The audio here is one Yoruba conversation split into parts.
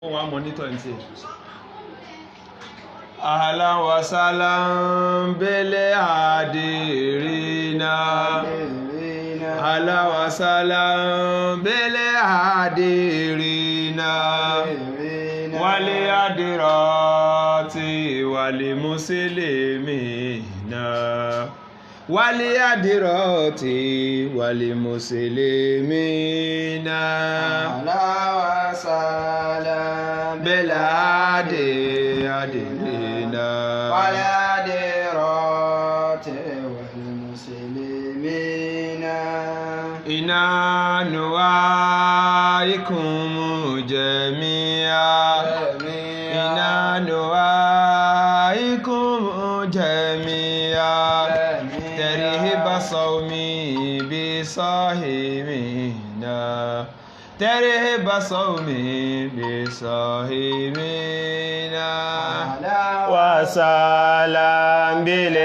One monitor and say ahlan wa sahlan bil hadirina ahlan wa sahlan bil hadirina wal hadirati wal muslimina wal hadirati wal muslimina ahlan wa sahlan bil hadirina wal hadirati wal muslimina inna nuwaikum jami'a inna nuwaikum jami'a tarhiba sawmi bi sahimina tarhiba sawmi bi sahimina wa salam bil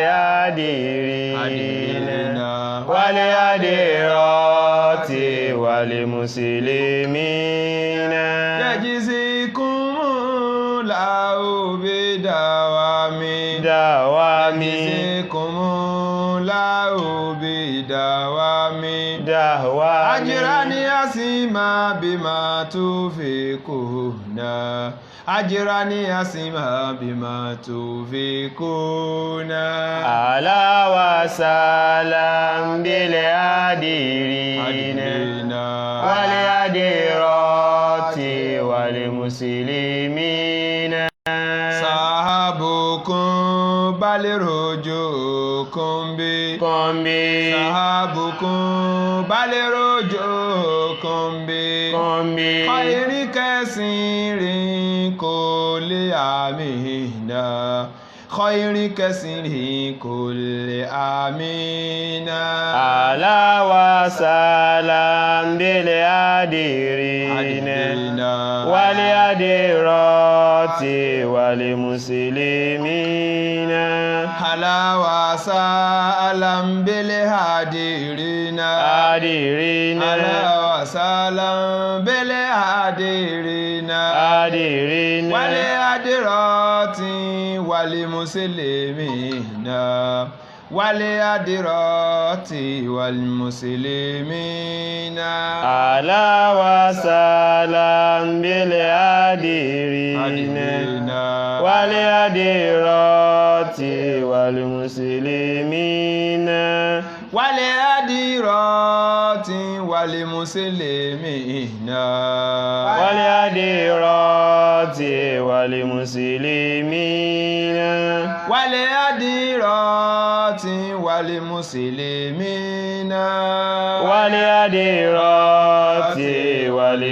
hadirina wal hadirati wal muslimina yajizikum lahu bidawami dawami lahu bidawami dawami ajrani asima bima tufikuna ajrani asima bima tufikuna ala wa salam bil hadirina wal hadirati wal muslimina sahabukum balirujukum bi kombi sahabukum balirujukum bi kombi khayri kasirin kulli amina khayri kasirin kulli amina ala wa salam bil hadirina wal hadirati wal muslimina ala wa salam bil hadirina hadirina ala wa salam bil hadirina hadirina wal hadirati wal muslimina wal hadirati wal muslimina ala wa salam bil hadirina wal hadirati wal muslimina wal hadirati wal muslimina wal hadirati wal muslimina wal hadirati wal muslimina wal hadirati wal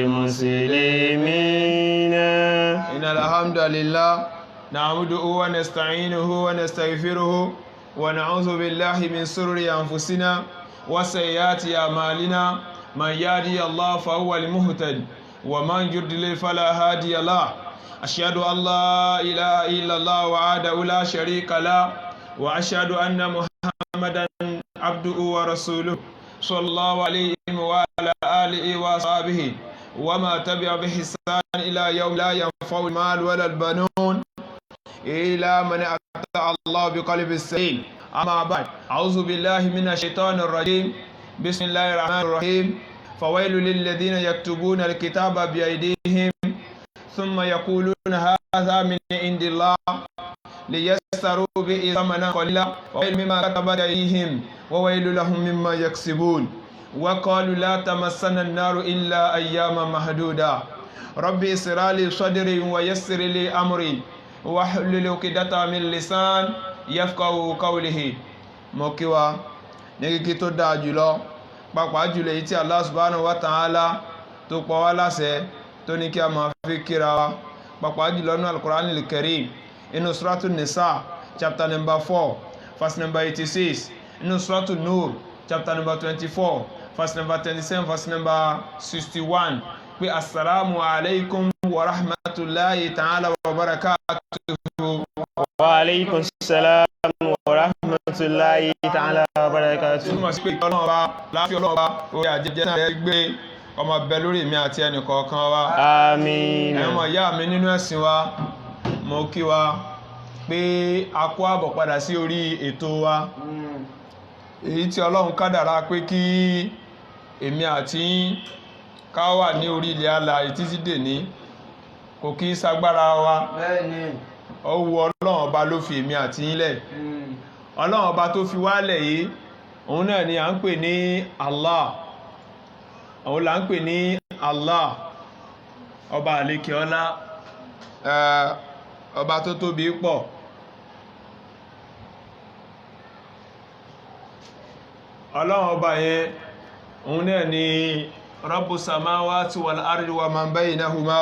muslimina innal hamdalillah na'buduhu wa nasta'inuhu wa nastaghfiruhu wa na'udhu billahi min shururi anfusina wa sayyiati a'malina man yahdihillahu fa huwa al-muhtadi wa man yudlil fala hadiya lahu ashhadu an la ilaha illa Allah wahdahu la sharika lahu wa ashhadu anna muhammadan abduhu wa rasuluhu sallallahu alayhi wa ala alihi wa sahbihi wa ma tabi'a bi ihsan ila yawm la yanfa'u al-mal wala al-banun illa man ata Allah bi qalbin salim amma ba'd a'udhu billahi minash shaitanir rajim bismillahir rahmanir rahim fawailu lil ladina yaktubuna al-kitaba bi aydihim thumma yaquluna hadha min indillah liyastaru bi thamanan qalila wa wailu mimma katabat aydihim wa wailu lahum mimma yaksibun wa qalu la tamassana an-naru illa ayyaman mahduda rabbi isra li sadri wa yassir li amri wahlul 'uqdatan min lisan yafqahu qawlihi mo kí wa ní kíkí tó dáa jùlọ pàápàá jùlọ èyí tí Allah subhanahu wa ta'ala tó pa wá láṣẹ tó ní kí a máa fi kíra wa pàápàá jùlọ ní al-Qur'an al-Karim inú suratul Nisa chapter number 4 verse number 86 inú suratul Nur chapter number 24 verse number 27 verse number 61 pé assalamu alaikum wa rahmatullahi ta'ala wa barakatuhu wa alaykum salam wa rahmatullahi ta'ala wa barakatuh túmọ̀ sí pé ọlọ́run bá láàfin ọlọ́run bá orí àjẹjẹ náà rẹ gbé kó máa bẹ lórí mi àti ẹnì kọ̀ọ̀kan wa. Àmín. ẹ̀yin ọmọ ìyá mi nínú ẹ̀sìn wa, mo kí wa pé a kú àbọ̀ padà sí orí ètò wa èyí tí Ọlọ́run kádàrá pé kí èmi àti yín ká wà ní orí ilẹ̀ alààyè títí dèní, kò kí sagbára wa. Ó wu Ọlọ́run ọba ló fi èmi àti yín lẹ̀. Ọlọ́run ọba tó fi wálẹ̀ yìí, òun náà ni à ń pè ní Allah. Òun là ń pè ní Allah, ọba àlékè ọlá, ọba tó tóbi pọ̀. Ọlọ́run ọba yẹn, òun náà ni Rabbu samawati wal ardi wa man baynahuma,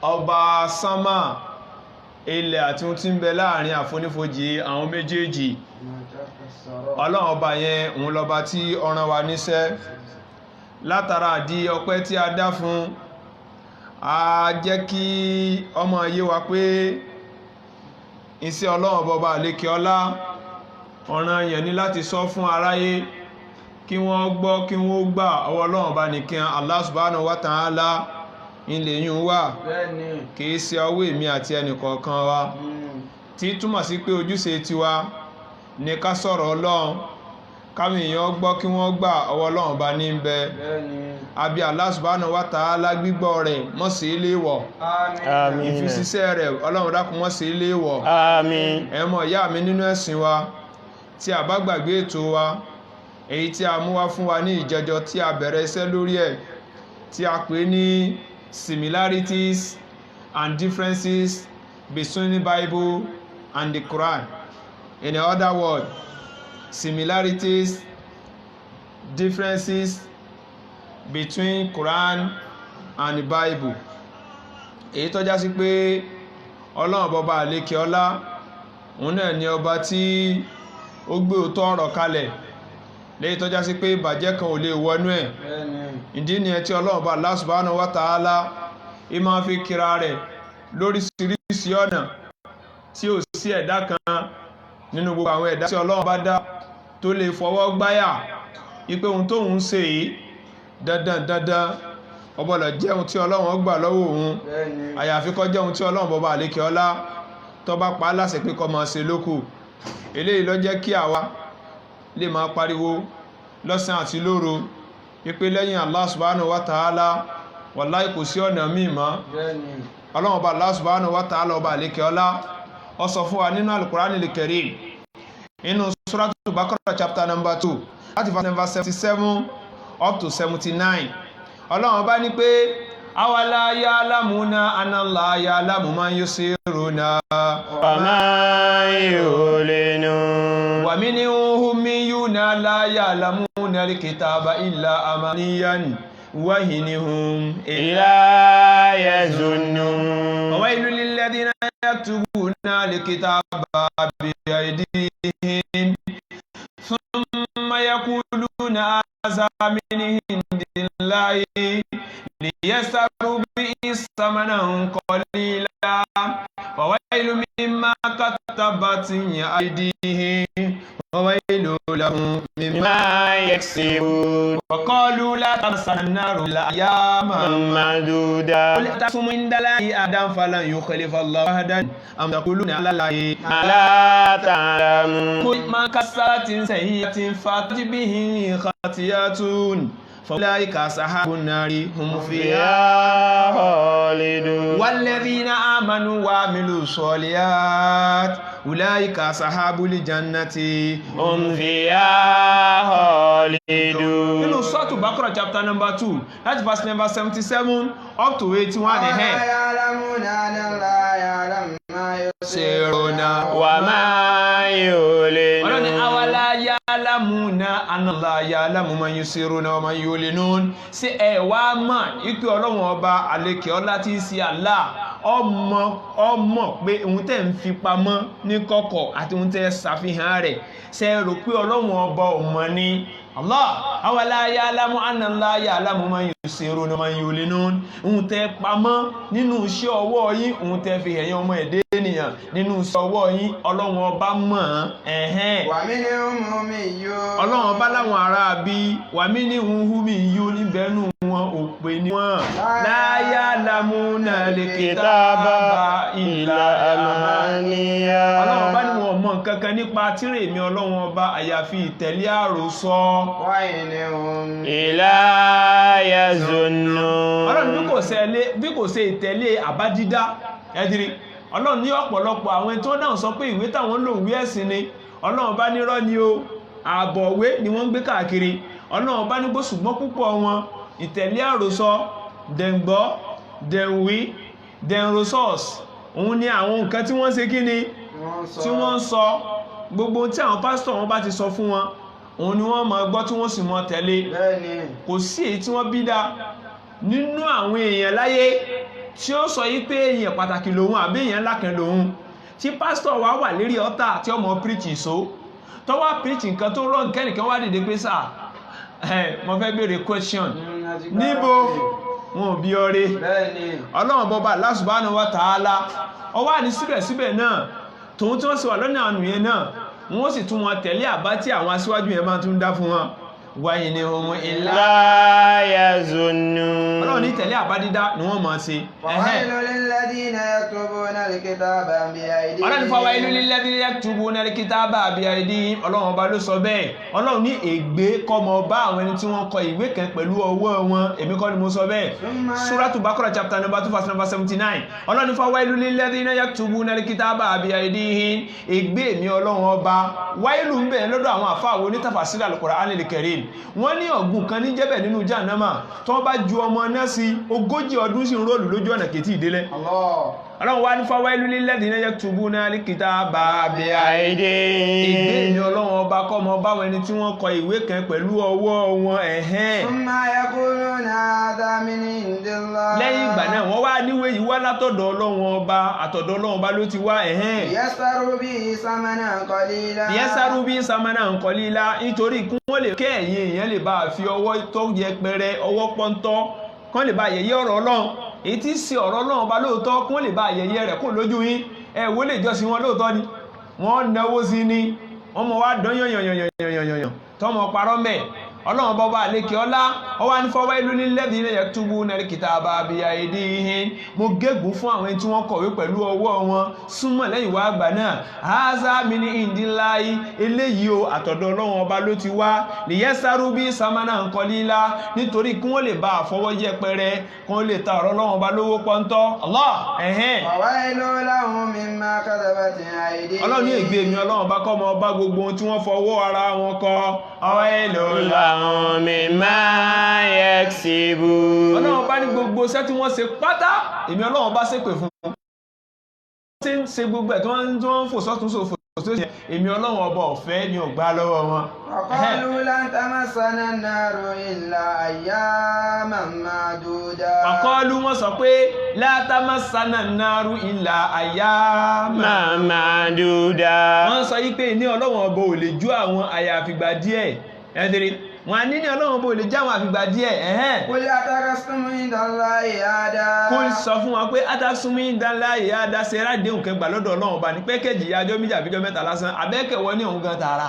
ọba sánmà, ilẹ̀ àti ohun tí ń bẹ láàrin àfonífojì àwọn méjèèjì. Ọlọ́run ọba yẹn, òun lọba tí ó rán wa níṣẹ́. Látara àdí ọpẹ́ tí a dá fún, a jẹ́ kí ọmọ yé wa pé iṣẹ́ Ọlọ́run ọba àlékè ọlá, ọ̀ràn yẹn ni láti sọ fún aráyé kí wọ́n gbọ́ kí wọ́n gbà. Ọwọ́ Ọlọ́run ọba nìkan, Allah subhanahu wa ta'ala, ilẹ̀ yìí wà, kìí ṣe ọwọ́ èmi àti ẹnì kọ̀ọ̀kan wa. Tí túmọ̀ sí pé ojúṣe tiwa ní ká sọ̀rọ̀ Ọlọ́run, káwọn èèyàn gbọ́ kí wọ́n gbà. Ọwọ́ Ọlọ́run ọba ní ń bẹ. Àbí Allah subhanahu wa ta'ala gbígbọ́ rẹ̀ mọ́ sí ilé wọ̀. Àmín. Ìfisíṣẹ́ rẹ̀ Ọlọ́run dákun mọ́ sí ilé wọ̀. Àmín. Ẹ mọ̀ ìyá mi nínú ẹ̀sìn wa, tí a bá gbàgbé ètò wa èyí tí a mú wá fún wa ní ìjẹjọ, tí a bẹ̀rẹ̀ iṣẹ́ lórí ẹ̀, tí a pè ní similarities and differences between the Bible and the Quran. In other words, similarities, differences between Quran and the Bible. Èyí tó já sí pé Ọlọ́run ọba àlékè ọlá, òun náà ni ọba tí ó gbé òótọ́ ọ̀rọ̀ kalẹ̀, léyìí tó já sí pé ìbàjẹ́ kan ò lè wọnú ẹ̀. Ìdí ni ẹ tí Ọlọ́run ọba Allah subhanahu wa ta'ala máa fi kíra rẹ̀ lóríṣiríṣi ọ̀nà, tí ò sí ẹ̀dá kan nínú gbogbo àwọn ẹ̀dá tí Ọlọ́run bá dá tó lè fọwọ́ gbáyà ipé ohun tó ń ṣe yìí dandan ó gbọ́dọ̀ jẹ́ ohun tí Ọlọ́run gbà lọ́wọ́ òun, àyàfi kó jẹ́ ohun tí Ọlọ́run ọba àlékè ọlá tó bá pa á láṣẹ pé kó máa ṣe lókù. Eléyìí ló jẹ́ kí àwa lè máa pariwo lọ́sàn àti lóru wípé lẹ́yìn Allah subhanahu wa ta'ala, wallahi kò sí ọ̀nà míì mọ́. Ọlọ́run ọba Allah subhanahu wa ta'ala ọba àlékè ọlá, ó sọ fún wa nínú Al-Qur'an al-Karim, nínú Suratul Baqarah chapter number 2 láti verse number 77 up to 79. Ọlọ́run ọba ní pé awala ya'lamuna anna Allaha ya'lamu ma yusirruna wa ma yu'linun. Wa minhum ummiyuna la ya'lamuna al-kitaba illa amaniyan wa inhum illa yazunnun. Wa waylun lilladhina yaktubuna al-kitaba bi-aydihim thumma yaquluna hadha min indillahi liyashtaru bihi thamanan qalila wa waylun mimma katabat aydihim wa waylun lahum mimma yaksibun. wa qalu la tamassana an-naru illa ayyaman ma'dudat. qul atasumu inda Allahi ahadan falan yukhlifa Allahu ahadan am taquluna ala Allahi ma la ta'lamun. qul man kasaratin sayyi'atin fatibihi khatiyatun فأولئك أصحاب النار هم فيها خالدون. والذين آمنوا وعملوا الصالحات أولئك أصحاب الجنة هم فيها خالدون. nínú Suratul Baqarah chapter number 2 láti verse number 77 up to 81 ahead. wa ma yu'linun. Ọlọ́ni awala ya'lamuna anna Allaha ya'lamu man yusirruna wa man yu'linun. Ṣé ẹ wá mọ̀ ipé Ọlọ́run ọba àlékè ọlá tí í ṣe Allah ọmọ pé ohun tẹ́ ń fi pamọ́ ní kọ̀kọ̀ àti ohun tẹ́ ṣàfihàn rẹ̀. Ṣé ẹ rò pé Ọlọ́run ọba ò mọ̀ ni? Allah awala ya'lamu anna Allah ya'lamu man yusirruna man yulinun ohun tẹ́ pamọ́ nínú iṣẹ́ ọwọ́ yín ohun tẹ́ fi ẹ̀yin ọmọ ẹ̀dẹ́ ènìyàn nínú iṣẹ́ ọwọ́ yín Ọlọ́run ọba mọ̀ wa minhum ummiyun Ọlọ́run ọba láwọn ará bí wa minhum ummiyun níbẹ̀ nù wọn òpè ni wọ́n la ya'lamuna al-kitaba illa amaniya Ọlọ́run ọba ní wọn mọ̀ nǹkan kan nípa tírè mi Ọlọ́run ọba àyàfi ìtẹ̀lé àròsọ wa innahum ila yazunnun Ọlọ́run bí kò ṣe ìtẹ̀lé àbádídá ẹ̀dìrí Ọlọ́run ní ọ̀pọ̀lọpọ̀ àwọn tó dáhùn sọ pé ìwé táwọn lò ìwé ẹ̀sìn ni Ọlọ́run bá nírọ́ ni o àbọ̀wé ni wọ́n ń gbé káàkiri Ọlọ́run bá ní bó ṣùgbọ́n púpọ̀ wọn ìtẹ̀lé àròsọ dẹ̀ngbọ́ dẹ̀wí dẹ̀nrosọ́s òun ni àwọn nǹkan tí wọ́n ṣe kí ni tí wọ́n sọ gbogbo tí àwọn pásítọ̀ wọn bá ti sọ fún wọn òun ni wọ́n máa gbọ́ tí wọ́n sì máa tẹ̀lé kò sí èyí tí wọ́n bí dá nínú àwọn èèyàn láyé tí ó sọ yí pé èèyàn pàtàkì lòun àbí èèyàn lákàn lòun tí pásítọ̀ wa wà lérí ọ̀tá tí ọmọ preach ìṣó tó wá preach nǹkan tó rọ̀ kẹ́nìkan wá dìde pé sáà mo fẹ́ béèrè question níbo wọn ò bí ọrẹ Ọlọ́run bọba Allah subhanahu wa ta'ala ọwá ní síbẹ̀síbẹ̀ náà tòun tí wọ́n sì wà lọ́nà àánú yẹn náà wọ́n sì tún wọn tẹ̀lé àbá tí àwọn aṣíwájú yẹn máa tún dá fún wọn wáyé ní ohun ilá yazunnun Ọlọ́run ní tẹ̀lé àbá dídá ni wọ́n máa ṣe Ọlọ́run fawailul lilladhina yaktubuna al-kitaba bi-aydihim Ọlọ́run ọba ló sọ bẹ́ẹ̀ Ọlọ́run ní ègbé kọmọ bá àwọn ẹni tí wọ́n kọ ìwé kan pẹ̀lú ọwọ́ wọn èmi kọ́ ni mo sọ bẹ́ẹ̀ Suratu Baqara chapter number 2 verse number 79 Ọlọ́run ní fawailul lilladhina yaktubuna al-kitaba bi-aydihim ègbé mi Ọlọ́run ọba wáìlú ń bẹ̀ lọ́dọ̀ àwọn àfáà wo ní tafasir al-Qur'anil Karim wọ́n ní ọ̀gbùn kan ní jẹ́bẹ̀ nínú Jahannama tó bá ju ọmọ náà sí 40 ọdún sí róòlù lójú ọ̀nà kètí ìdélẹ̀ Ọlọ́run wá ní fawailul lilladhina yaktubuna al-kitaba bi-aydihim ìgbé ni Ọlọ́run ọba kọ́ mọ báwọn ẹni tí wọ́n kọ ìwé kan pẹ̀lú ọwọ́ wọn lẹ́yìn ìgbà náà wọ́n wá níwé yìí wá látọ̀dọ̀ Ọlọ́run ọba àtọ̀dọ̀ Ọlọ́run ọba ló ti wá yasaru bi samanan qalila nítorí kí wọ́n lè kẹ́ ẹ̀yin èèyàn lè bá fi ọwọ́ tó yẹpẹrẹ ọwọ́ pọ́ntọ́ kán lè bá yẹ̀yẹ́ ọ̀rọ̀ Ọlọ́run èyí tí sí ọ̀rọ̀ Ọlọ́run bá lóòótọ́ kún lè bá yẹ̀yẹ́ rẹ̀ kún lójú yín ẹ̀wó lè jọ́sí wọn lóòótọ́ ni wọ́n náwó sí ní wọ́n mọ̀ wá dán yànyànyànyànyànyàn tọ́mọ parọ́ mẹ́ Ọlọ́run bọ́bá àlékè ọlá ọwá ní fawailul lilladhina yaktubuna al-kitaba bi-aydihim mo gégùn fún àwọn tí wọ́n kọ̀wé pẹ̀lú ọwọ́ wọn súnmọ́ lẹ́yìn wá àgbà náà haza min indillahi eléyìí o àtọ̀dọ̀ Ọlọ́run ọba ló ti wá liyasaru bi samanan qalila nítorí kí wọ́n lè bá àfọwọ́ yẹpẹrẹ kí wọ́n lè ta ọ̀rọ̀ Ọlọ́run ọba lówó pọ́ntọ́ Allah fawailun lahum mimma katabat aydihim Ọlọ́run ní ègbé mi Ọlọ́run ọba kọ́ mọ ọba gbogbo tí wọ́n fọwọ́ ara wọn kọ mimma yaksibun Ọlọ́run bá ní gbogbo iṣẹ́ tí wọ́n ṣe pátá èmi Ọlọ́run bá ṣépè fún wọn tí ń ṣe gbogbo ẹ̀ tí wọ́n ń fò sọ́tún sófò tó ṣe èmi Ọlọ́run ọba ọ̀fẹ́ ni ò gbà lọ́wọ́ wọn qalu lan tamassana an-naru illa ayyaman ma'duda qalu wọ́n sọ pé la tamassana an-naru illa ayyaman ma'duda wọ́n sọ yí pé ní Ọlọ́run ọba ò lè ju àwọn àyàfìgbà díẹ̀ ẹ̀dẹ̀rẹ̀ wọn ní Ọlọ́run bó lè jáwọn àfìgbà díẹ̀ kul atakasumu indallahi ada kul sọ fún wọn pé atakasumu indallahi ada ṣe rádéhùn kẹgbà lọ́dọ̀ Ọlọ́run bá ní pẹ́kẹ́jì ajọ́ méjì àbíjọ́ mẹ́ta lásán abẹ́kẹ̀wọ́ ní òun gan tààrà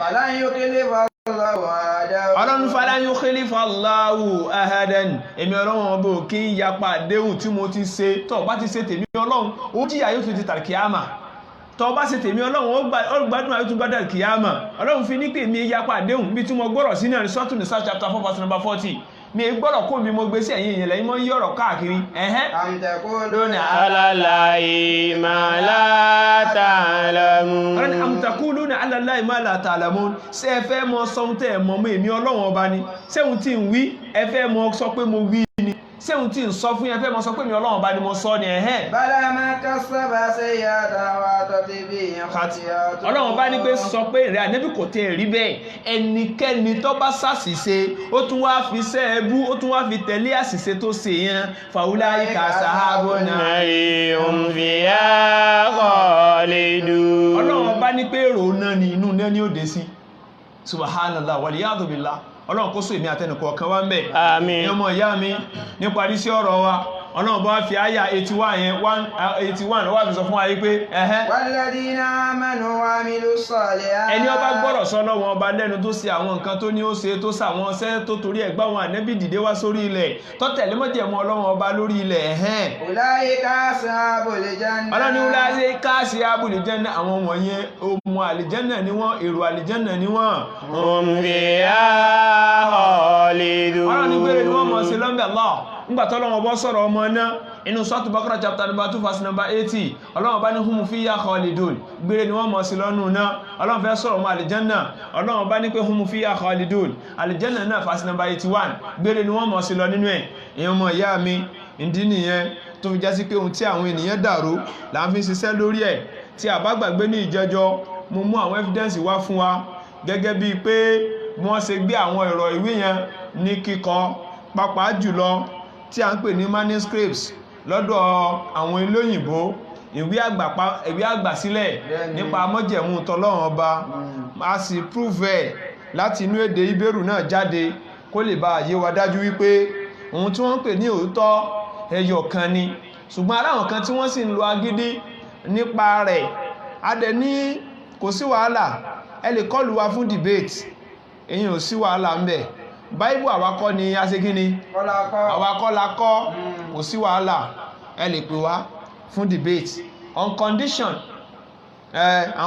falan yukhlifa Allahu ahadan Ọlọ́run falan yukhlifa Allahu ahadan èmi Ọlọ́run ọba ò kí ń yapa àdéhùn tí mo ti ṣe tó bá ti ṣe tèmi Ọlọ́run ó jìyà yóò tún ti tàkíyàmà tó bá ṣe tèmi Ọlọ́run ó gbádùn àyótún gbádùn kìyàmà Ọlọ́run fi ní pé mi yapa àdéhùn bí tí mo gbọ́rọ̀ sí náà Suratu Nisa chapter 4 verse number 40 mi gbọ́rọ̀ kó mi mo gbé sí ẹ̀yìn ìyẹ̀lẹ̀ yìí mọ́ yí ọ̀rọ̀ káàkiri am taquluna ala Allahi ma la ta'lamun am taquluna ala Allahi ma la ta'lamun ṣé ẹ fẹ́ mọ sọ́hun tẹ́ ẹ mọ̀ mọ́ èmi Ọlọ́run ọba ni ṣéhun tí ń wí ẹ fẹ́ mọ sọ pé mo wí ni ṣéhun tí ń sọ fún yẹn fẹ́ mọ sọ pé mi Ọlọ́run ọba ni mo sọ ni bala ma kasaba sayyatan wa tatibi khatiyatu Ọlọ́run bá ní pé sọ pé ìrẹ́ ànẹ́bí kò tẹ́ rí bẹ́ẹ̀ ẹnikẹ́ni tó bá ṣàṣìṣe ó tún wá fi ṣẹ́ ẹbú ó tún wá fi tẹ̀lé àṣìṣe tó ṣe yẹn faulaika ashabuna hum fiha khalidun Ọlọ́run bá ní pé èrò náà ni inú náà ni ó dé sí subhanallah waliyadu billah ọlọ́run kó so èmi àtẹnukọ̀ kan wá ń bẹ̀. Àmín. ọmọ ìyá mi níparí sí ọ̀rọ̀ wa ọlọ́run bá fi àyà 81 yẹn 181 wà fi sọ fún wa yí pé walladhina amanu wa amilus salihati. ẹni ó bá gbọ́rọ̀ sọ lọ́wọ́ ọba lẹ́nu tó ṣe àwọn nǹkan tó ní ó ṣe tó sàwọn ṣẹ́ tó torí ẹ̀gbá wọn ànẹ́bì dìde wá sórí ilẹ̀ tó tẹ̀lé mọ́jẹ̀mú ọlọ́run ọba lórí ilẹ̀ ulaika ashabul janna. ọlọ́ni wúláyé káàsì abúlé jẹ́nà àwọn wọ̀nyẹn ọmọ àlìjẹ́nà ni wọ́n èrò àlìjẹ́nà ni wọ́n hum fiha khalidun. ọlọ́ni gbére ni wọ́n mọ̀ sí lọ́mbẹ̀ Allah nígbàtí ọlọ́run ọba sọ̀rọ̀ ọmọ náà inú Suratul Baqarah chapter number 2 verse number 80 ọlọ́run bá ní hum fiha khalidun gbére ni wọ́n mọ̀ sí lọ́nù náà ọlọ́run fẹ́ sọ̀rọ̀ ọmọ àlìjẹ́nà ọlọ́run bá ní pé hum fiha khalidun àlìjẹ́nà náà verse number 81 gbére ni wọ́n mọ̀ sí lọ nínú ẹ̀ ìyẹn mọ̀ ìyá mi ìdí nìyẹn tó fi jásí pé ohun tí àwọn ènìyàn dàrú là ń fi ṣiṣẹ́ lórí ẹ̀ tí a bá gbàgbé ní ìjẹjọ́ mo mú àwọn evidence wá fún wa gẹ́gẹ́ bíi pé wọ́n ṣe gbé àwọn ọ̀rọ̀ ìwé yẹn ní kíkọ pàápàá jùlọ tí a ń pè ní manuscripts lọ́dọ̀ àwọn olóyìnbó ìwé àgbàsílẹ̀ nípa mọ́jẹ̀mú tọlọ́run ọba a sì prove ẹ̀ láti inú èdè Ìbérù náà jáde kó lè bá àyè wa dájú wípé ohun tí wọ́n ń pè ní òótọ́ ẹyọ kan ni ṣùgbọ́n aláwọn kan tí wọ́n sì ń lo agídí nípa rẹ̀ adẹ ní kò sí wàhálà ẹ lè kọlù wa fún debate èyí ò sí wàhálà ń bẹ̀ báíbù àwakọ́ ni a ṣe gíní àwakọ́ la kọ́ kò sí wàhálà ẹ lè pè wá fún debate on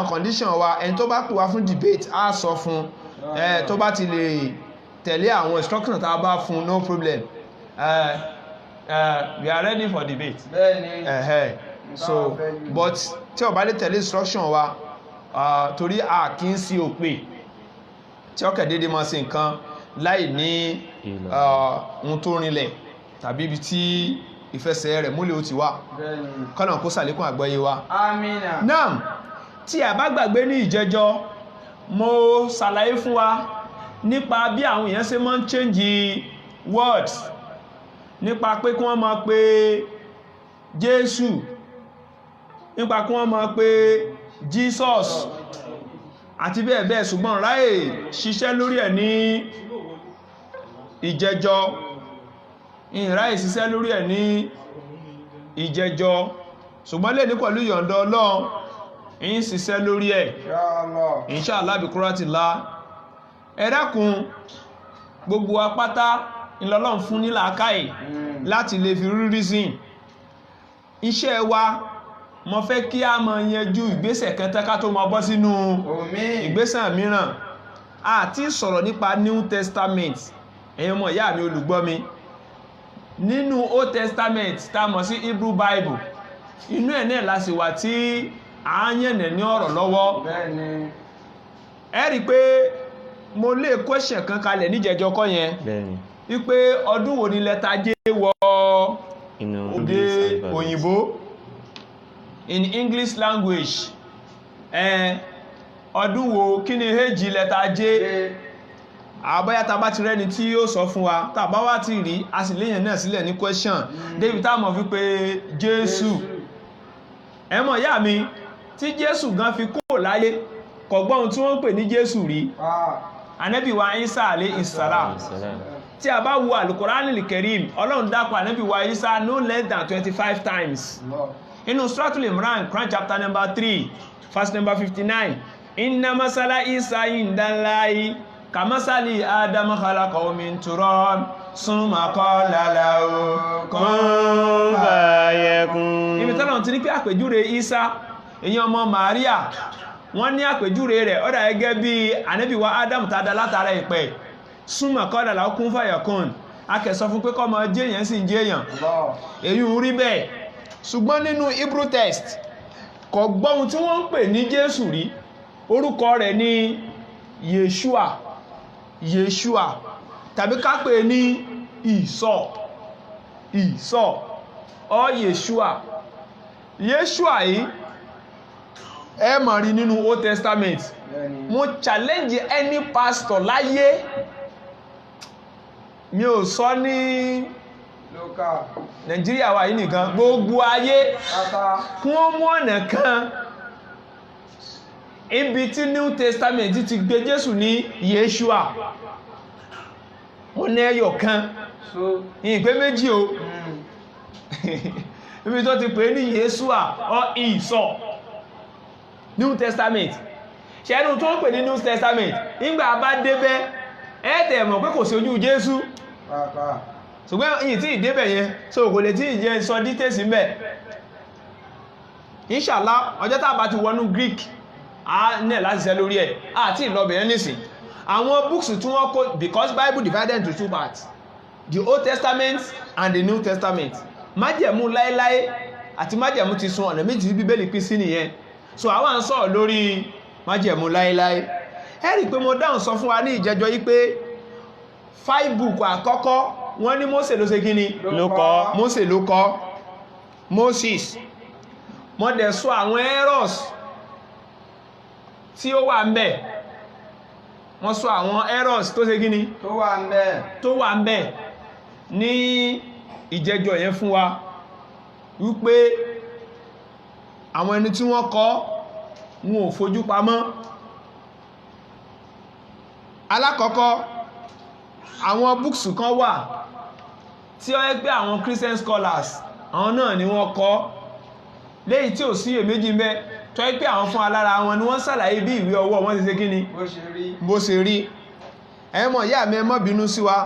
condition wa ẹni tó bá pè wá fún debate á sọ fún tó bá ti lè tẹ̀lé àwọn instruction tá a bá fún no problem we are ready for debate. So but tí ó bá lè tẹ̀lé instruction wa torí a kì í sí òpè tí ó kẹ̀dédé máa ṣe nǹkan láì ní ohun tó rinlẹ̀ tàbí ibi tí ìfẹsẹ̀ rẹ̀ múlẹ̀ ó ti wá kọ́nà kó ṣàlékún àgbọ́yé wa. Amina. Naam, tí a bá gbàgbé ní ìjẹjọ́ mo ṣàlàyé fún wa nípa bí àwọn èèyàn ṣe máa ń change words nípa pé kí wọ́n máa pe Jésù nípa kí wọ́n máa pe Jesus àti bẹ́ẹ̀ bẹ́ẹ̀ ṣùgbọ́n ráyè ṣiṣẹ́ lórí ẹ̀ ní ìjẹjọ́ ìráyè ṣiṣẹ́ lórí ẹ̀ ní ìjẹjọ́ ṣùgbọ́n lè ní pẹ̀lú yọ̀ǹda Ọlọ́run ń ṣiṣẹ́ lórí ẹ̀ inshallah bi quratillah. Ẹ dákun gbogbo apáta ìlọ́lọ́run fún ní làákàyè láti lè fi rí reason iṣẹ́ wa mo fẹ́ kí a máa yanjú ìgbésẹ̀ kẹta ká tó máa bọ́ sínú ìgbésẹ̀ mìíràn àti sọ̀rọ̀ nípa New Testament ẹ̀yin ọmọ ìyá mi olùgbọ́ mi nínú Old Testament tá a mọ̀ sí Hebrew Bible inú ẹ̀ náà la sì wà tí a ń yẹ̀nẹ̀ ní ọ̀rọ̀ lọ́wọ́ ẹ rí i pé mo lè question kan kalẹ̀ níjẹjọ kọ́ yẹn wípé ọdún wo ni lẹ́tà J wọ òde òyìnbó in English language ọdún wo kí ni èjì lẹ́tà J àbáyá tàbá ti rẹ́ni tí yóò sọ fún wa tàbá wá ti rí a sì léyìn náà sílẹ̀ ní question david táàmọ̀ fi pé Jésù ẹmọ̀ ìyá mi tí Jésù gan fi kúrò láyé kọ̀gbọ́n tí wọ́n ń pè ní Jésù rí Ànábì wa Isa alayhi salam tí a bá wo Al-Qur'anil Karim Ọlọ́run dápọ̀ Ànábì wa Isa no less than 25 times inú Suratul Imran Quran chapter number 3 verse number 59 inna masala Isa indallahi kamasali Adam khalaqahu min turab summa qala lahu kun fayakun. ibi tọ́lọ̀ ti ní pé àpèjúre Isa èyí ọmọ Maria wọ́n ní àpèjúre rẹ̀ ó dà gẹ́gẹ́ bí Ànábì wa Adam tàdá látara ìpẹ̀ summa qala lahu kun fayakun akẹ́sọ fún pé kọ́mọ jẹ́yàn sì jẹ́yàn èyí ń rí bẹ́ẹ̀ ṣùgbọ́n nínú Hebrew text kò gbọ́hun tí wọ́n ń pè ní Jésù rí orúkọ rẹ̀ ní Yeshua tàbí ká pè ní Ìsọ̀ ọ Yeshua yìí ẹ máa rí nínú Old Testament mo challenge any pastor láyé mi ò sọ ní Nàìjíríà wà yìí nìkan gbogbo ayé kún ó mú ọ̀nà kan ibi tí New Testament ti gbé Jésù ní Yeshua wọ́n ní ẹyọ kan ìpé méjì o ibi tó ti pè ní Yeshua ọ ìsọ New Testament ṣẹ́nu tó ń pè ní New Testament nígbà bá débẹ̀ ẹ́tẹ̀ mọ̀ pé kò sí ojú Jésù ṣùgbọ́n yìí tí ìdébẹ̀ yẹn so kò lè tí ìjẹ́ sọ details mẹ́ inshallah ọjọ́ tàbá ti wọnú Greek a ní láti ṣe lórí ẹ̀ àti ìlọ́bẹ̀ẹ́ nìsìn àwọn books tí wọ́n kó because Bible divided into two parts the Old Testament and the New Testament májẹ̀mú láéláé àti májẹ̀mú ti sun ọ̀nà méjì Bíbélì pín sí nìyẹn so àwọn ń sọ̀rọ̀ lórí májẹ̀mú láéláé ẹ rí pé mo dáhùn sọ fún wa ní ìjẹjọ́ yí pé 5 book àkọ́kọ́ wọ́n ní Mósè ló ṣe kíni ló kọ Mósè ló kọ Moses mo dẹ̀ sọ àwọn errors tí ó wà ń bẹ̀ wọ́n sọ àwọn errors tó ṣe kíni tó wà ń bẹ̀ ní ìjẹjọ́ yẹn fún wa wípé àwọn ẹni tí wọ́n kọ wọn ò fojú pamọ́ alákọ̀ọ́kọ́ àwọn books kan wà tí ó yẹ pé àwọn Christian scholars àwọn náà ni wọ́n kọ léyìí tí ò sí èméjì mẹ́ tó yẹ pé àwọn fún alára wọn ni wọ́n ṣàlàyé bí ìwé ọwọ́ wọn ti ṣe kíni bó ṣe rí ẹ̀mọ̀ ìyá mi ẹ má bínú sí wa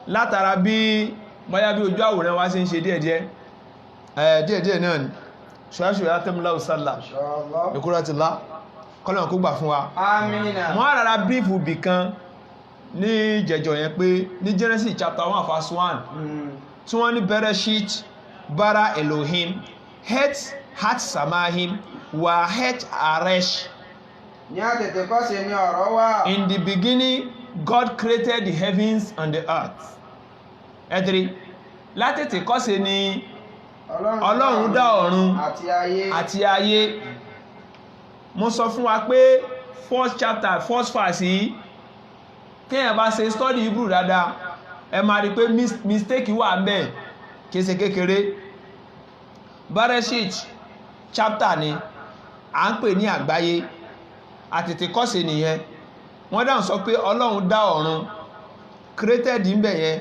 látara bí bóyá bí ojú àwòrán wa ṣe ń ṣe díẹ̀díẹ̀ náà ni ṣọ́ṣọ́ ya tẹ́mùlá òsàlá ìkúrọ̀tìlá kọ́lọ̀n kó gbà fún wa wọ́n rárá bífù bì kan ní jẹjọ yẹn pé ní Genesis chapter 1 verse 1 tí wọ́n ní Bereshit bara Elohim het hat samahim wa het aresh ní àtètèkọ́ṣe ni ọ̀rọ̀ wà. In the beginning God created the heavens and the earth. ẹ̀dìrí látètèkọ́ṣe ni Ọlọ́run dá ọ̀run àti ayé. Mo sọ fún wa pé first chapter first verse yìí kéèyàn bá ṣe study Hebrew dáadáa ẹ máa rí pé mistake wà ńbẹ̀ kése kékeré. Bereshit chapter ni à ń pè ní àgbáyé àtètèkọ́ṣe nìyẹn. Wọ́n dáhùn sọ pé Ọlọ́run dá ọ̀run created ń bẹ̀ yẹn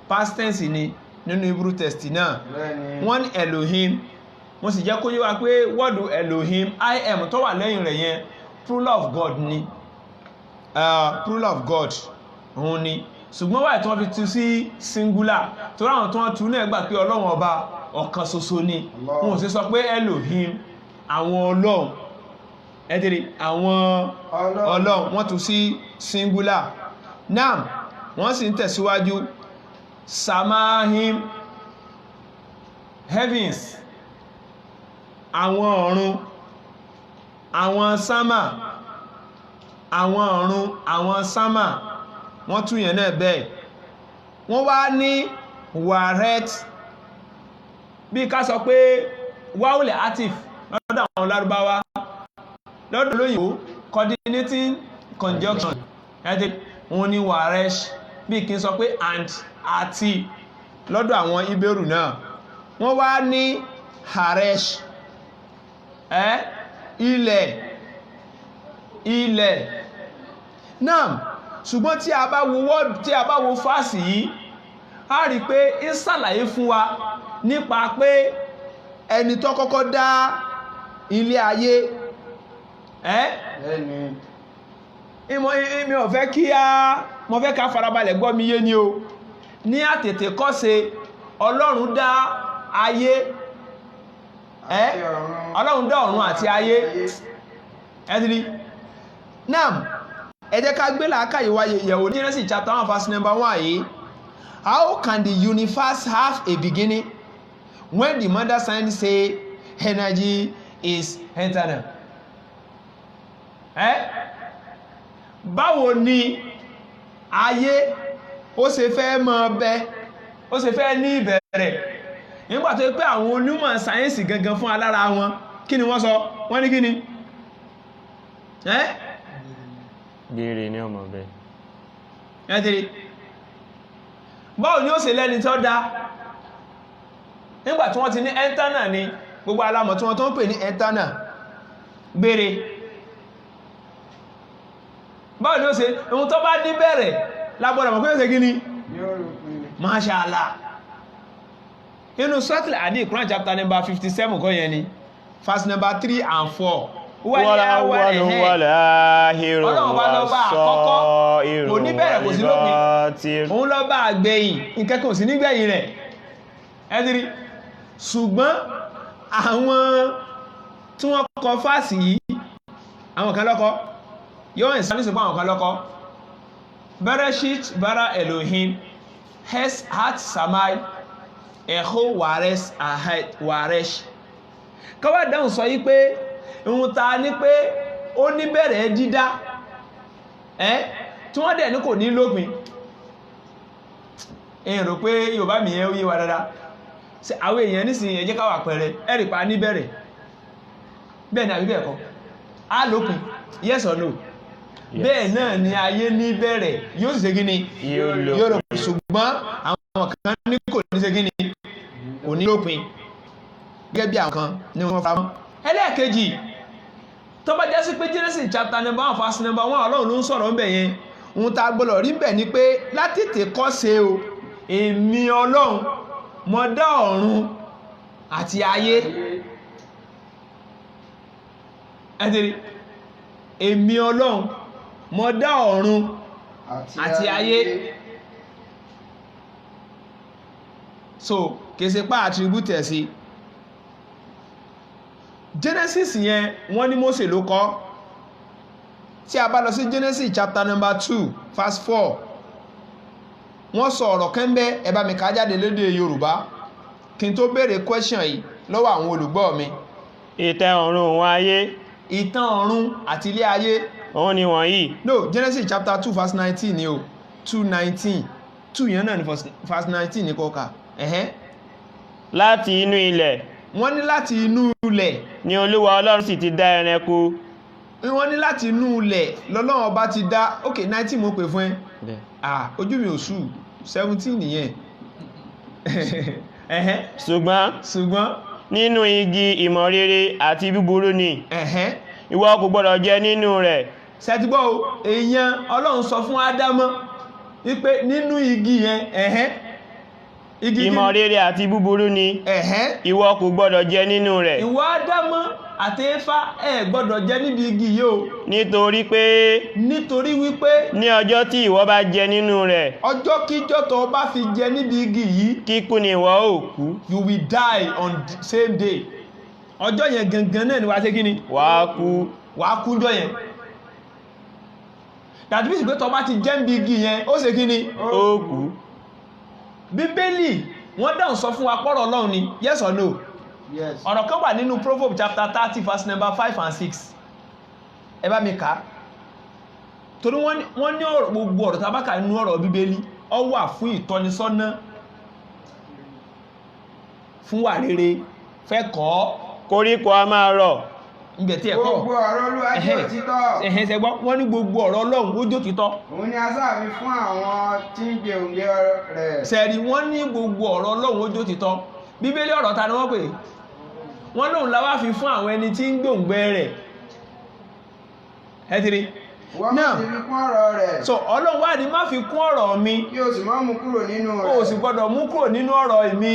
past tense ni nínú Hebrew text náà. Wọ́n ní Elohim mo sì jẹ́ kó yé wa pé wọ́ọ̀dù Elohim im tó wà lẹ́yìn rẹ̀ yẹn plural of God ni plural of God òun ni ṣùgbọ́n wáyé tí wọ́n fi tú sí singular tó ráwọn tó wọ́n tú náà gbà pé Ọlọ́run ọba ọ̀kan ṣoṣo ni wọn ò sì sọ pé Elohim àwọn Ọlọ́run ẹ̀dẹ̀rẹ̀ àwọn Ọlọ́run wọ́n tú sí singular náà wọ́n sì ń tẹ̀síwájú samahim heavens àwọn ọ̀run àwọn sámà àwọn ọ̀run àwọn sámà wọ́n tún yẹn náà bẹ́ẹ̀. Wọ́n wá ní waret bí ká sọ pé wáwùlẹ̀ atif lọ́dọ̀ àwọn Lárúbáwá lọ́dọ̀ lóyìnbó coordinating conjunction ẹ̀dẹ̀ wọ́n ní waresh bí kí n sọ pé and àti lọ́dọ̀ àwọn Ìbẹ̀rù náà. Wọ́n wá ní haresh ilẹ̀ náà ṣùgbọ́n tí a bá wo word tí a bá wo fásì yìí a rí pé ń ṣàlàyé fún wa nípa pé ẹni tó kọ́kọ́ dá ilé ayé ìmọ̀ ọ̀fẹ́ kí mo fẹ́ ká farabalẹ̀ gbọ́ mi yé ni o ní àtètèkọ́ṣe Ọlọ́run dá ayé Ọlọ́run dá ọ̀run àti ayé ẹ̀dìrí náà ẹ jẹ́ ká gbé làákàyè wa yẹ̀wò ní Genesis chapter 1 verse number 1 yìí. How can the universe have a beginning when the mother science say energy is eternal? Báwo ni ayé ó ṣe fẹ́ mọ bẹ ó ṣe fẹ́ ní ìbẹ̀rẹ̀ nígbà tó pé àwọn onímọ̀ sáyẹ́nsì gangan fún alára wọn kí ni wọ́n sọ wọ́n ní kí ni béèrè ní ọmọ bẹ ẹ̀dìrí báwo ni ó ṣe lẹ́ni tó dá nígbà tí wọ́n ti ní eternal ni gbogbo alamọ̀ tí wọ́n tó ń pè ní eternal béèrè báwo ni ó ṣe ohun tó bá ní bẹ̀rẹ̀ lágbọ́dọ̀ mọ̀ pé ó ṣe kí ni Masha Allah inú Suratul Hadid Quran chapter number 57 kọ́ yẹn ni verse number 3 and 4 Ọlọ́run bá lọ́ba àkọ́kọ́ kò ní bẹ̀rẹ̀ kò sí lópin òun lọ́ba àgbẹ̀yìn nǹkan kò sí nígbẹ̀yìn rẹ̀ ẹ́dìrí ṣùgbọ́n àwọn tí wọ́n kọ fásì yìí àwọn kan lọ́kọ́ yóò ń sáré sọpọ̀ àwọn kan lọ́kọ́ Bereshit bara Elohim hes hat samai eho wares ahet waresh kọwàá dáhùn sọ yí pé ohun ta ní pé ó ní bẹ̀rẹ̀ dídá tí wọ́n dẹ̀ ní kò ní lópin èyàn rò pé Yorùbá mi yẹn ó yé wa dáadáa àwọn èèyàn nísìnyí ẹ jẹ́ ká wà pẹ̀rẹ̀ ẹ̀rìpa ní bẹ̀rẹ̀ bẹ́ẹ̀ ni àbí bẹ́ẹ̀ kọ́ á lópin yes or no bẹ́ẹ̀ náà ni ayé ní bẹ̀rẹ̀ yóò sì ṣe gíní yóò lópin ṣùgbọ́n àwọn kan ní kò ní ṣe gíní kò ní lópin gẹ́gẹ́ bí àwọn kan ní wọ́n fara mọ́ ẹlẹ́ẹ̀kejì tó bá jẹ́ sí pé Genesis chapter number 1 verse number 1 Ọlọ́run ló ń sọ̀rọ̀ ń bẹ̀ yẹn ohun tá gbọ́dọ̀ rí bẹ̀ ni pé látètè kọ́ ṣe o èmi Ọlọ́run mo dá ọ̀run àti ayé ẹ̀tẹ̀rí èmi Ọlọ́run mo dá ọ̀run àti ayé so kèsè pa attribute ẹ̀ sí Genesis yẹn wọ́n ní Mósè ló kọ tí a bá lọ sí Genesis chapter number 2 verse 4 wọ́n sọ ọ̀rọ̀ kẹ́ńbẹ́ ẹ bá mi kà jáde lédè Yorùbá kí n tó béèrè question yìí lọ́wọ́ àwọn olùgbọ́ mi. ìtẹ́ ọ̀run òun ayé. ìtàn ọ̀run àti ilé ayé. òun ni wọ̀nyí. no Genesis chapter 2 verse 19 ni o 2:19 2 yẹn náà ni verse 19 ní kọ́ka. láti inú ilẹ̀. wọ́n ní láti inú ilẹ̀. ni Olúwa Ọlọ́run sì ti dá ẹranko. wọ́n ní láti inú ilẹ̀ lọ́lọ́run ọba ti dá ok 19 mo pè fún ẹ ojú mi ò sù 17 nìyẹn ṣùgbọ́n nínú igi ìmọ̀ rere àti búburú ni ìwọ kò gbọdọ̀ jẹ nínú rẹ̀. ṣẹ́tìgbọ́ èèyàn Ọlọ́run sọ fún Ádámọ̀ wípé nínú igi yẹn ìmọ̀ rere àti búburú ni ìwọ kò gbọdọ̀ jẹ nínú rẹ̀. ìwọ Ádámọ̀ àti Éfà ẹ gbọdọ̀ jẹ níbi igi yìí o. nítorí wípé ní ọjọ́ tí ìwọ bá jẹ nínú rẹ̀. ọjọ́ kíjọ́ tó bá fi jẹ níbi igi yìí. kíkú ni ìwọ ó kú. you will die on the same day. ọjọ́ yẹn gangan náà ni wàá ṣe kí ni. wàá kú jọ yẹn. dàbí bí ìgbé tó bá ti jẹ́ níbi igi yẹn ó ṣe kí ni. ó kú. Bíbélì wọ́n dáhùn sọ fún wa pọ́rọ̀ Ọlọ́run ni yes or no. Yes. ọ̀rọ̀ kan wà nínú Proverbs chapter 30 verse number 5 and 6 ẹ bá mi kà torí wọ́n ní ọ̀rọ̀ gbogbo ọ̀rọ̀ tàbákà nínú ọ̀rọ̀ Bíbélì ó wà fún ìtọ́nisọ́nà fún wà rere fẹ́ kọ́ koríko a máa rọ̀ ìgbẹ̀tí ẹ̀kọ́ gbogbo ọ̀rọ̀ Olúwa jẹ́ òtítọ́ ṣẹgbọ́ wọ́n ní gbogbo ọ̀rọ̀ Ọlọ́run ó jẹ́ òtítọ́ òun ni asá mi fún àwọn tí ń gbé òǹgbẹ rẹ̀ sẹ́rí wọ́n ní gbogbo ọ̀rọ̀ Ọlọ́run ó jẹ́ òtítọ́ Bíbélì ọ̀rọ̀ ta ni wọ́n pè wọ́n lóun la wá fi fún àwọn ẹni tí ń gbòǹgbẹ rẹ̀ ẹ̀tìrí náà so Ọlọ́run wá ní má fi kún ọ̀rọ̀ mi kí o sì má mú kúrò nínú rẹ̀ o sì gbọ́dọ̀ mú kúrò nínú ọ̀rọ̀ èmi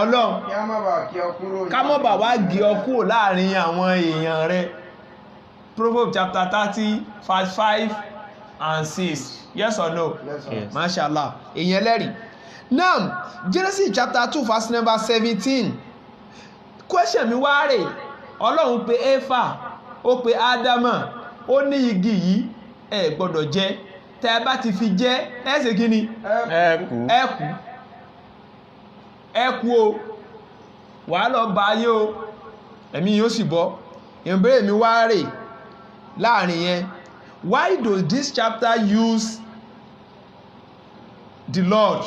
Ọlọ́run ká má bàa wá gé ọ kúrò láàrin àwọn èèyàn rẹ̀ Proverbs chapter 30 verse 5 and 6 yes or no yes. Mashallah èèyàn lẹ́rìí now Genesis chapter 2 verse number 17 question mi wá rè Ọlọ́run pè Éfà ó pè Ádámà ó ní igi yìí ẹ gbọ́dọ̀ jẹ tẹ́ bá ti fi jẹ ẹ ṣe kí ni ẹ kú o wà lọ bá ayé o ẹ̀mí yóò sì bọ́ ìbéèrè mi wá rè láàrin yẹn why does this chapter use the Lord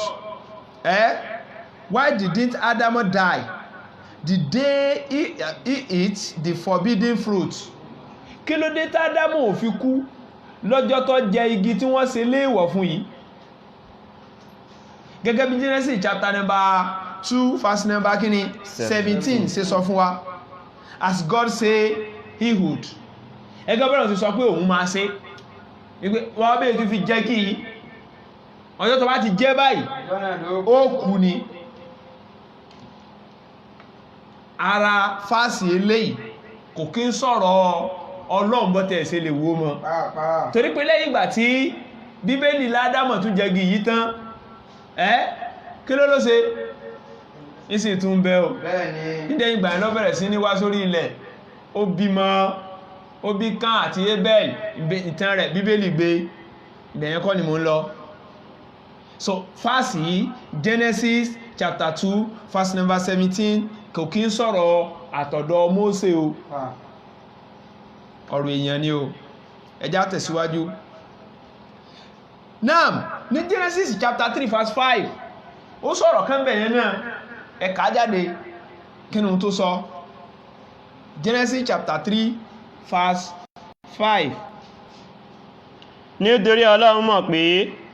why didn't Adam die the day he eat the forbidden fruit kí ló dé tí Ádámù ò fi kú lọ́jọ́ tó jẹ igi tí wọ́n ṣe léèwọ̀ fún yìí gẹ́gẹ́ bí Genesis chapter number 2 verse number kíni 17 ṣe sọ fún wa as God say he would ẹgbẹ́ bẹ́rẹ̀ ti sọ pé òun máa ṣe wípé wọ́n bèèrè tó fi jẹ́ kí ọjọ́ tó bá ti jẹ́ báyìí ó kú ni. ara fásì eléyìí kò kí ń sọ̀rọ̀ Ọlọ́run bọ́tẹ̀ ṣe lè wó mọ́ torí pé lẹ́yìn ìgbà tí bíbélì ládámọ̀ tún jẹ́gi yìí tán kí ló ṣe ìsì tún bẹ́ ò nídẹ̀ ìgbà ẹ̀ ló bẹ̀rẹ̀ sí ní wá sórí ilẹ̀ ó bímọ ó bí Kán àti Abel ìtàn rẹ̀ bíbélì gbé ìbẹ̀yẹn kọ́ ni mo ń lọ. So fásì yìí Genesis chapter 2 verse number 17 kò kí ń sọ̀rọ̀ àtọ̀dọ̀ Mósè o ọ̀rọ̀ èèyàn ni o ẹjá tẹ̀síwájú. Now ní Genesis chapter 3 verse 5 ó sọ̀rọ̀ kan bẹ̀yẹn náà ẹ̀ka jáde kí ni tó sọ. Genesis chapter 3 verse 5. nítorí Ọlọ́run mọ̀ pé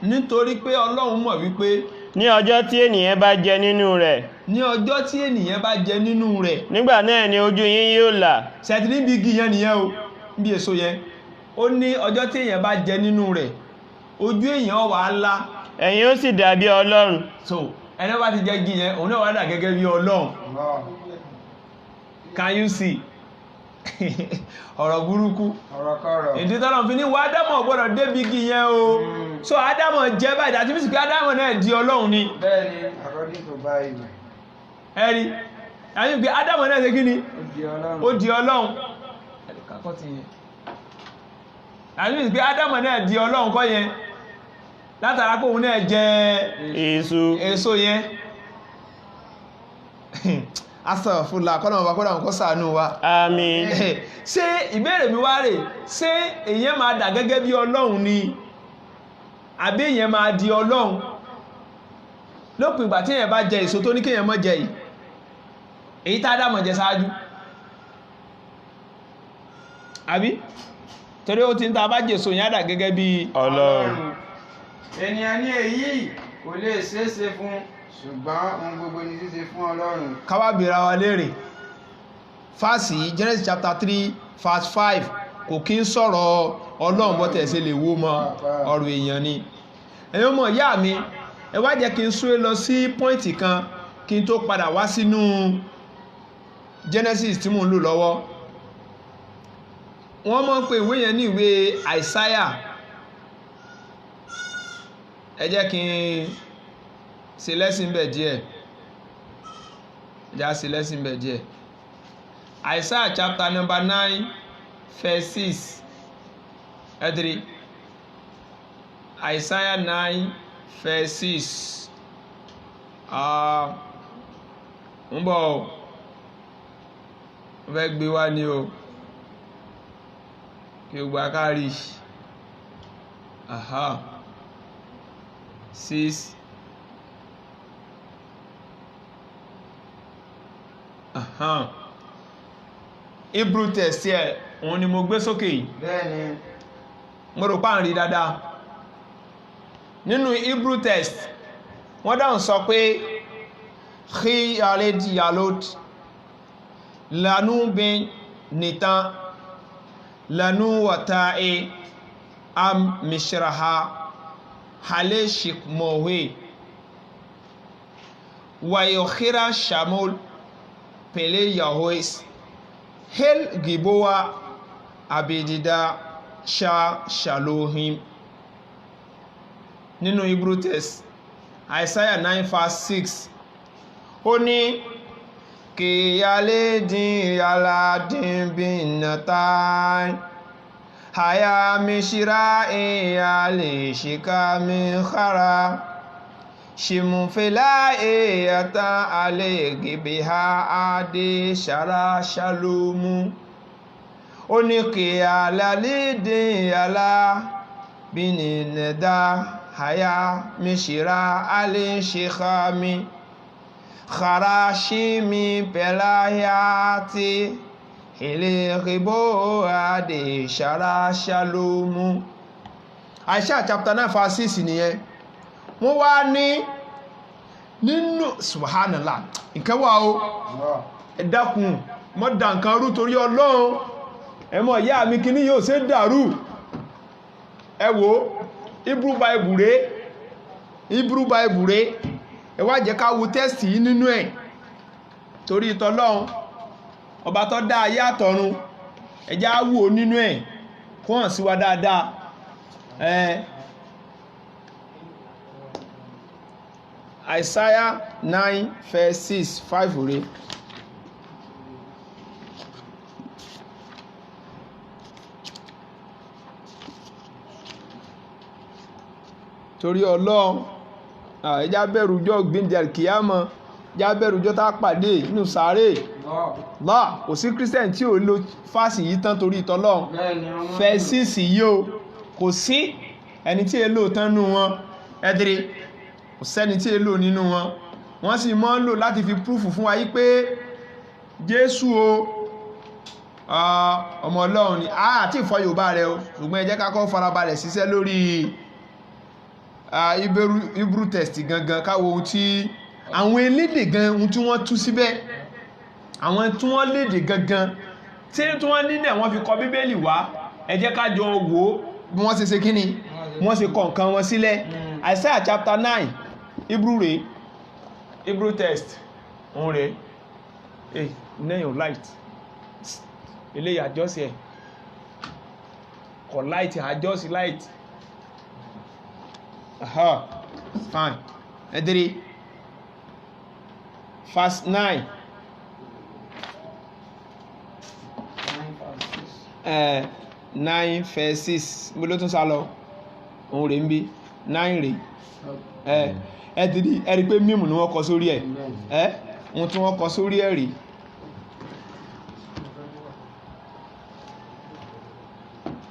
nítorí pé Ọlọ́run mọ̀ wípé ní ọjọ́ tí ènìyàn bá jẹ nínú rẹ̀ ní ọjọ́ tí ènìyàn bá jẹ nínú rẹ̀ nígbà náà ni ojú yín yóò là. ṣẹ̀tì níbi igi yẹn nìyẹn o níbi èso yẹn ó ní ọjọ́ tí èèyàn bá jẹ nínú rẹ̀ ojú èèyàn wà á lá. ẹ̀yin ó sì dàbí Ọlọ́run. So ẹni bá ti jẹ igi yẹn òun náà wà dà gẹ́gẹ́ bí Ọlọ́run. Can you see? Ọ̀rọ̀ burúkú ìdí tọ́lọ̀ fi ní wà Ádámọ̀ gbọ́dọ̀ débi igi yẹn o. So Ádámọ̀ jẹ́ báyìí àti mísìkí Ádámọ̀ náà di Ọlọ́run ni. Bẹ́ẹ̀ni according to Bible. Ẹ̀rí àyín pé Ádámọ̀ náà ṣe kí ni ó di Ọlọ́run. àyín mísìkí Ádámọ̀ náà di Ọlọ́run kọ́ yẹn látara pé òun náà jẹ èso yẹn. Astaghfirullah kọ́nà ọba kọ́nà kọ́ ṣàánú wa. Àmín. Ṣé ìbéèrè mi wá rè ṣé èyàn máa dà gẹ́gẹ́ bí Ọlọ́run ni àbí èyàn máa di Ọlọ́run lópin ìgbà tí èyàn bá jẹ èso tó ní kéèyàn má jẹ yìí èyí tá Ádámọ̀ jẹ ṣáájú àbí torí ó ti ń ta bá jẹ èso yẹn á dà gẹ́gẹ́ bí Ọlọ́run. Ènìyàn ní èyí kò lè ṣeéṣe fún ṣùgbọ́n ohun gbogbo ni ṣíṣe fún Ọlọ́run. káwá bèèrè wa léèrè fásì Genesis chapter 3 verse 5 kò kí ń sọ̀rọ̀ Ọlọ́run bọ́tẹ̀ ṣe lè wó mọ́ ọ̀rọ̀ èèyàn ni. ẹ̀yin ọmọ ìyá mi ẹ wá jẹ́ kí n súré lọ sí pọ́ìntì kan kí n tó padà wá sínú Genesis tí mò ń lò lọ́wọ́. wọ́n mọ̀ pé ìwé yẹn ní ìwé Àìsáyà ẹ jẹ́ kí n ṣe lẹ́sìn bẹ̀ díẹ̀ já ṣe lẹ́sìn bẹ̀ díẹ̀. Isaiah chapter number 9 verse 6 ẹ̀dìrí Isaiah 9 verse 6 ń bọ̀ ó fẹ́ gbé wá ní o kí o gbà kárí 6 Hebrew text ẹ̀ òun ni mo gbé sókè yìí. Bẹ́ẹ̀ni. Mo rò pá ń rí dáadáa nínú Hebrew text wọ́n dáhùn sọ pé kí alẹ́ di alot lanu bin nitan lanu wata am mishraha hale shikmowe wayokhira shamol pele yahois hel gibowa abidida shalohim. Nínú Hebrew text Isaiah 9 verse 6 ó ní kíyàlé dín yàlá dín bí nàtàn àyà mi ṣíra ìyàlè ṣíká mi kára ṣìmùfẹ́lá ìyàtà alẹ́ gẹ̀bẹ̀ ha adé ṣàrá ṣàlómú. Ó ní kíyàlé dín yàlá bí nìdá àyà mi ṣíra alẹ́ ṣíká mi kharashimi pelayati ileribo ade shara shalumu. Aisha chapter 9 verse 6 nìyẹn. Wọ́n wá ní nínú subhanallah nǹkan wà o ẹ dákun mọ́ dá nǹkan rú torí Ọlọ́run ẹ mọ̀ ìyá mi kíní yóò ṣe dàrú ẹ wò Hebrew Bible rẹ̀ Hebrew Bible rẹ̀ ẹ wá jẹ́ ká wo tẹ́sì yìí nínú ẹ̀ torí ìtọ́lọ́run ọba tó dá ayé àtọ̀run ẹ jẹ́ á wò nínú ẹ̀ kó hàn sí wa dáadáa Isaiah 9 verse 6 5 rẹ̀ torí Ọlọ́run ẹjá bẹ̀rù ọjọ́ gbíndẹ̀ alkiyama já bẹ̀rù ọjọ́ tá pàdé nínú sàárè lọ́ kò sí Christian tí ò lo fásì yìí tán torí ìtọ́lọ́run fẹ́sìsì yìí o kò sí ẹni tí èlò tán nínú wọn ẹdìrí kò sẹ́ni tí èlò nínú wọn wọ́n sì mọ́ ń lò láti fi prúfù fún wa yí pé Jésù o ọmọ Ọlọ́run ni àti ìfọ́ Yorùbá rẹ o ṣùgbọ́n ẹ jẹ́ ká kọ́ farabalẹ̀ ṣiṣẹ́ lórí Hebrew text gangan káwo ohun tí àwọn elédè gan ohun tí wọ́n tú síbẹ̀ àwọn tí wọ́n lédè gangan tí wọ́n nílẹ̀ wọ́n fi kọ Bíbélì wá ẹ jẹ́ ká jọ wò bí wọ́n ṣe kíni wọ́n ṣe kọ nǹkan wọn sílẹ̀ Isaiah chapter 9 Hebrew rẹ̀ Hebrew text òun rẹ̀ nẹ́yìn light eléyìí àjọsí ẹ̀ kọ̀ light àjọsí light fine ẹ̀dẹ̀rẹ̀ verse 9 9 verse 6 mo ló tún sá lọ òun rẹ̀ ń bí 9 rẹ̀ ẹ̀dẹ̀rẹ̀ pé mímù ni wọ́n kọ sórí ẹ̀ ohun tí wọ́n kọ sórí ẹ̀ rí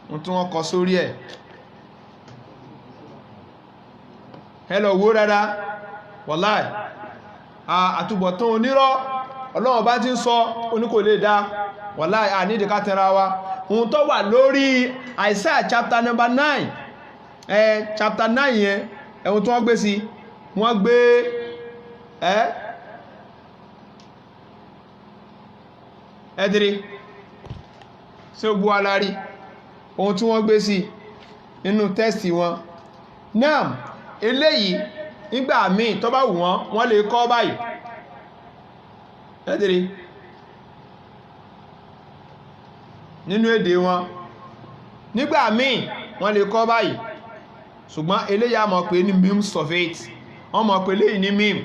ohun tí wọ́n kọ sórí ẹ̀ hello wo dáadáa wàláì àtúbọ̀tán onírọ́ Ọlọ́run bá ti ń sọ oníkò lè dá wàláì ànídìí ká tẹra wa ohun tó wà lórí Isaiah chapter number 9 chapter 9 yẹn ẹ̀hun tó wọ́n gbé sí wọ́n gbé ẹ̀dìrí sí ó bú alárí ohun tí wọ́n gbé sí inú tẹ́sì wọn náà eléyìí nígbà míì tó bá wù wọ́n lè kọ báyìí ẹ̀dìrí nínú èdè wọn nígbà míì wọ́n lè kọ báyìí ṣùgbọ́n eléyìí a mọ̀ pé ní meme survey wọ́n mọ̀ pé eléyìí ní meme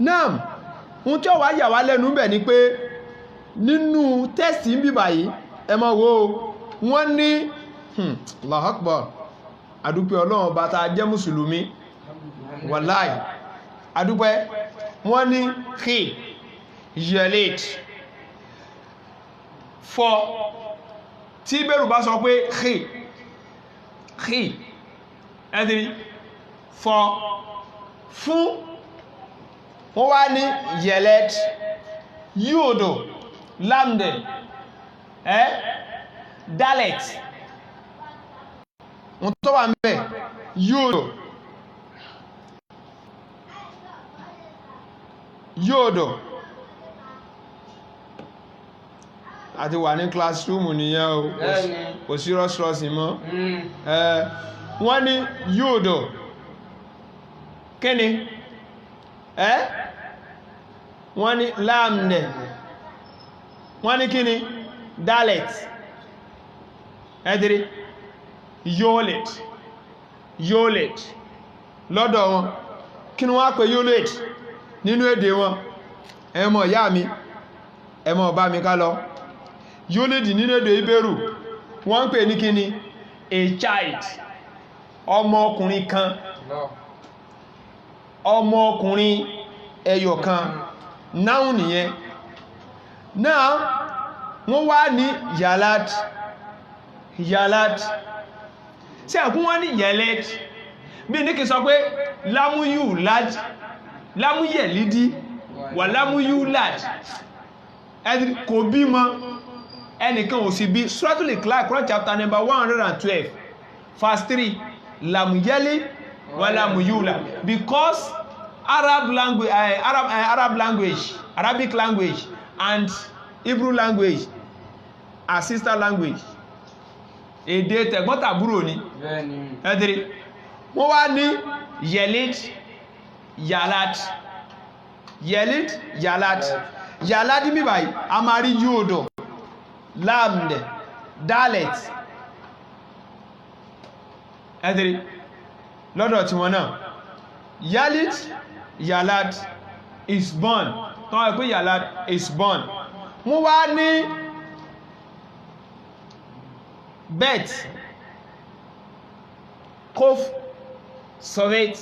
náà ohun tí ó wá yà wá lẹ́nu bẹ̀ ni pé nínú tẹ́sì ń bí báyìí ẹ máa wo wọ́n ní Allahu Akbar adúpẹ́ Ọlọ́run bá ta jẹ́ mùsùlùmí wàláì adúpẹ́ wọ́n ní kí yẹlẹ́t fọ́ tí bẹ̀rù bá sọ pé kí ẹ̀dìrí fọ́ fún wọ́n wá ní yẹlẹ́t yóòdò lambden dalet wọ́n tó wà mẹ́ yóòdò àti wà ní classroom nìyẹn o kò sí rọ́sírọ́sì mọ́ wọ́n ní yóòdò kíni wọ́n ní lamne wọ́n ní kíni dalet ẹ̀dìrí yolet lọ́dọ̀ wọn kí ni wọ́n á pè yolet nínú èdè wọn ẹmọ ìyá mi ẹmọ ọba mi ká lọ yolet nínú èdè Ìbérù wọ́n ń pè ní kíni a child ọmọ ọkùnrin kan ọmọ ọkùnrin ẹyọ kan náà nìyẹn náà wọ́n wá ní yalat tí àkún wọ́n ní yalet bí ní kí sọ pé lámúyẹ̀ lídí wà lámúyú lad kò bí mọ́ ẹnìkan ò sí bí Suratul Ikhlas Quran chapter number 112 verse 3 lámúyẹ́lé wà lámúyú lad because Arabic language and Hebrew language are sister language èdè tẹ̀gbọ́ntàbúrò ni bẹ́ẹ̀ni ẹ̀dìrí wọ́n wá ní yelid yalat yelid yalat yalat mi báyìí a máa rí yóòdọ̀ láàmdẹ̀ dalet ẹ̀dìrí lọ́dọ̀ tí wọ́n náà yalid yalat is born tó wọ́n pé yalat is born wọ́n wá ní bet kof sovet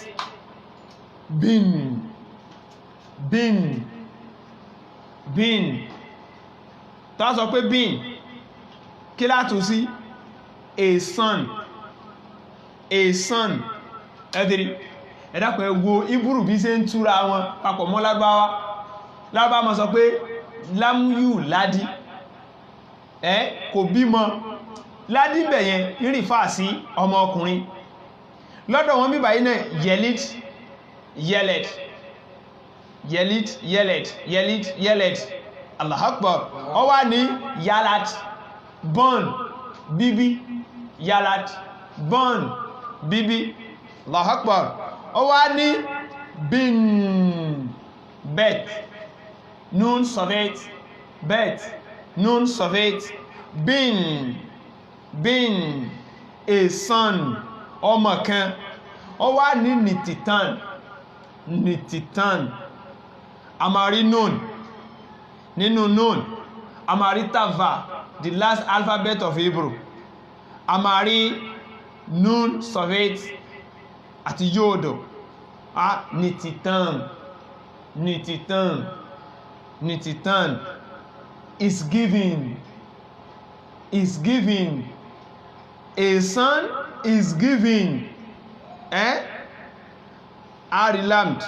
bin tó sọ pé bin kí látú sí a son ẹ̀dìrí ẹ̀dàpọ̀ ẹgbò ìbúrù bí ṣe ń túra wọn papọ̀ mọ́ lágbàwá mọ́ sọ pé lámúyù ládí kò bímọ ládí bẹ̀yẹn ìrìfà sí ọmọ ọkùnrin lọ́dọ̀ wọn bíbà yìí náà yelit Allahu Akbar ó wá ní yalat born bíbí yalat born bíbí Allahu Akbar ó wá ní bin bet nun sovet bet nun sovet bin a son ọmọ kan ó wá ní nititan a máa rí nun nínú nun a máa rí tava the last alphabet of Hebrew a máa rí nun sovet àti yóòdò nititan is giving a son is giving ari lamd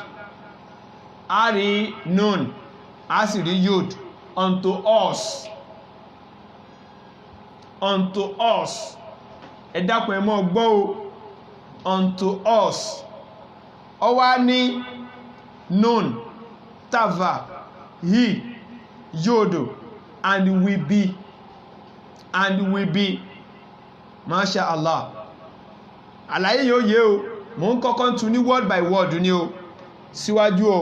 ari nun asiri yod unto us ẹ̀dàpọ̀ ẹ̀mọ́ gbọ́ unto us ó wá ní nun tava he yodo and we be masha Allah àlàyé yóò yé o mo ń kọ́kọ́ tún ní word by word ní o síwájú o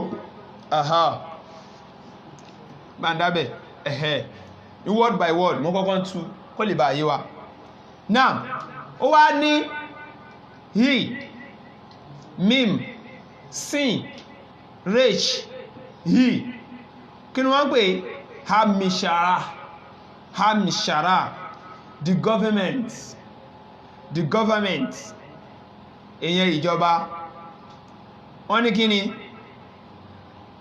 gbàndábẹ̀ ní word by word mo kọ́kọ́ tún kó lè bá yé wa now ó wá ní he mim sin rich he kí ni wọ́n pè hamishara the government èyàn ìjọba wọ́n ní kí ni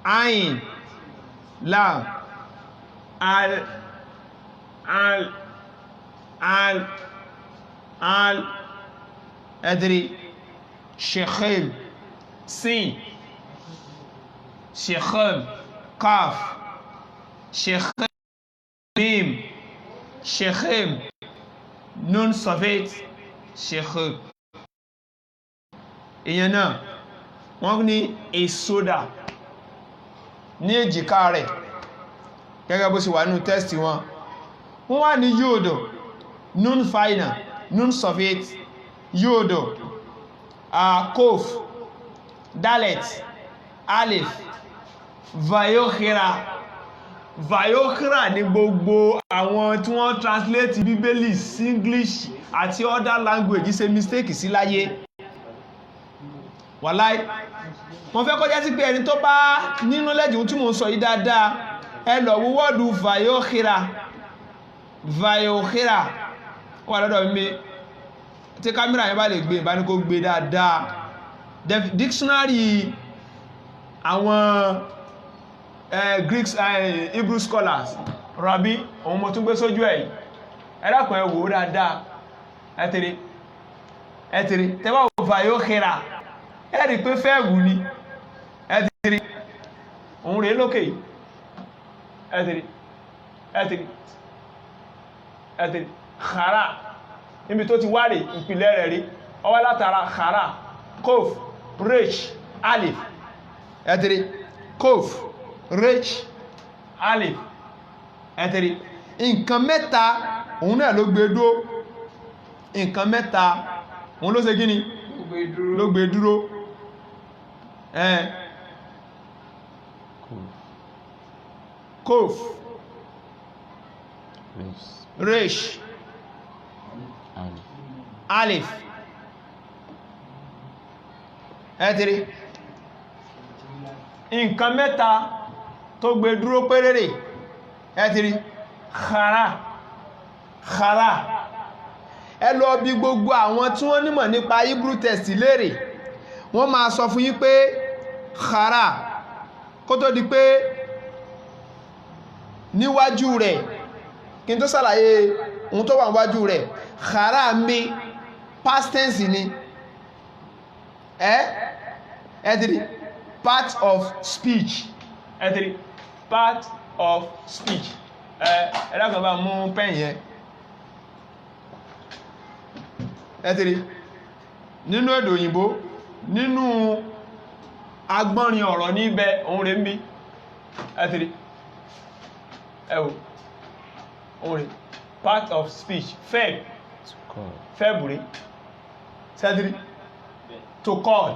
ayin lam al ẹ̀dìrí shekhim sin shekhim kaf shekhim mim shekhim nun sovet shekhim èyàn náà wọ́n ní èsódà ní èjìká rẹ̀ gẹ́gẹ́ bó sì wà nínú tẹ́stì wọn wọ́n wá ní yóòdò nun final nun soviet yóòdò kof dalet alif vayokhira ní gbogbo àwọn tí wọ́n translate bíbélì sí English àti other language ṣe mistake sí láyé wàláì wọ́n fẹ́ kọjá sí pé ẹni tó bá nínú lẹ́jì tí mo sọ yìí dáadáa ẹ lọ wo wọ́ọ̀dù vayokhira wà lọ́dọ̀ mi tí kámẹ́rà yẹn bá lè gbé ìbá ní kó gbé dáadáa dictionary àwọn Greek Hebrew scholars rabi òun mo tún gbé sójú ẹ̀ ẹ dákun ẹ wò dáadáa ẹ̀tìrí tẹ́wà wò vayokhira ẹ̀rì pé fẹ́ẹ̀wù ni ẹ̀tìrí òun rèé lókè ẹ̀tìrí khara níbi tó ti wárè ìpìlẹ̀ rẹ̀ rí ọwá látara khara kof rech alif ẹ̀tìrí kof rech alif ẹ̀tìrí nǹkan mẹ́ta òun náà ló gbé dó nǹkan mẹ́ta òun ló ṣe kí ni ló gbé dúró kof resh alif ẹ̀tìrí nǹkan mẹ́ta tó gbé dúró péréré ẹ̀tìrí khara ẹ lọ bí gbogbo àwọn tí wọ́n nímọ̀ nípa Hebrew text léèrè wọ́n máa sọ fún yín pé khara kó tó di pé níwájú rẹ̀ kí n tó ṣàlàyé ohun tó wà níwájú rẹ̀ khara mi past tense ni ẹ̀tìrí part of speech ẹ̀tìrí part of speech ẹ̀dàkàn bá mú pẹ́yìn yẹn ẹ̀tìrí nínú èdè òyìnbó nínú agbọ́nrin ọ̀rọ̀ ní ibẹ̀ òun rẹ̀ ń bí ẹ̀tìrí ẹ̀wò òun rẹ̀ part of speech verb rẹ̀ ẹ̀tìrí to call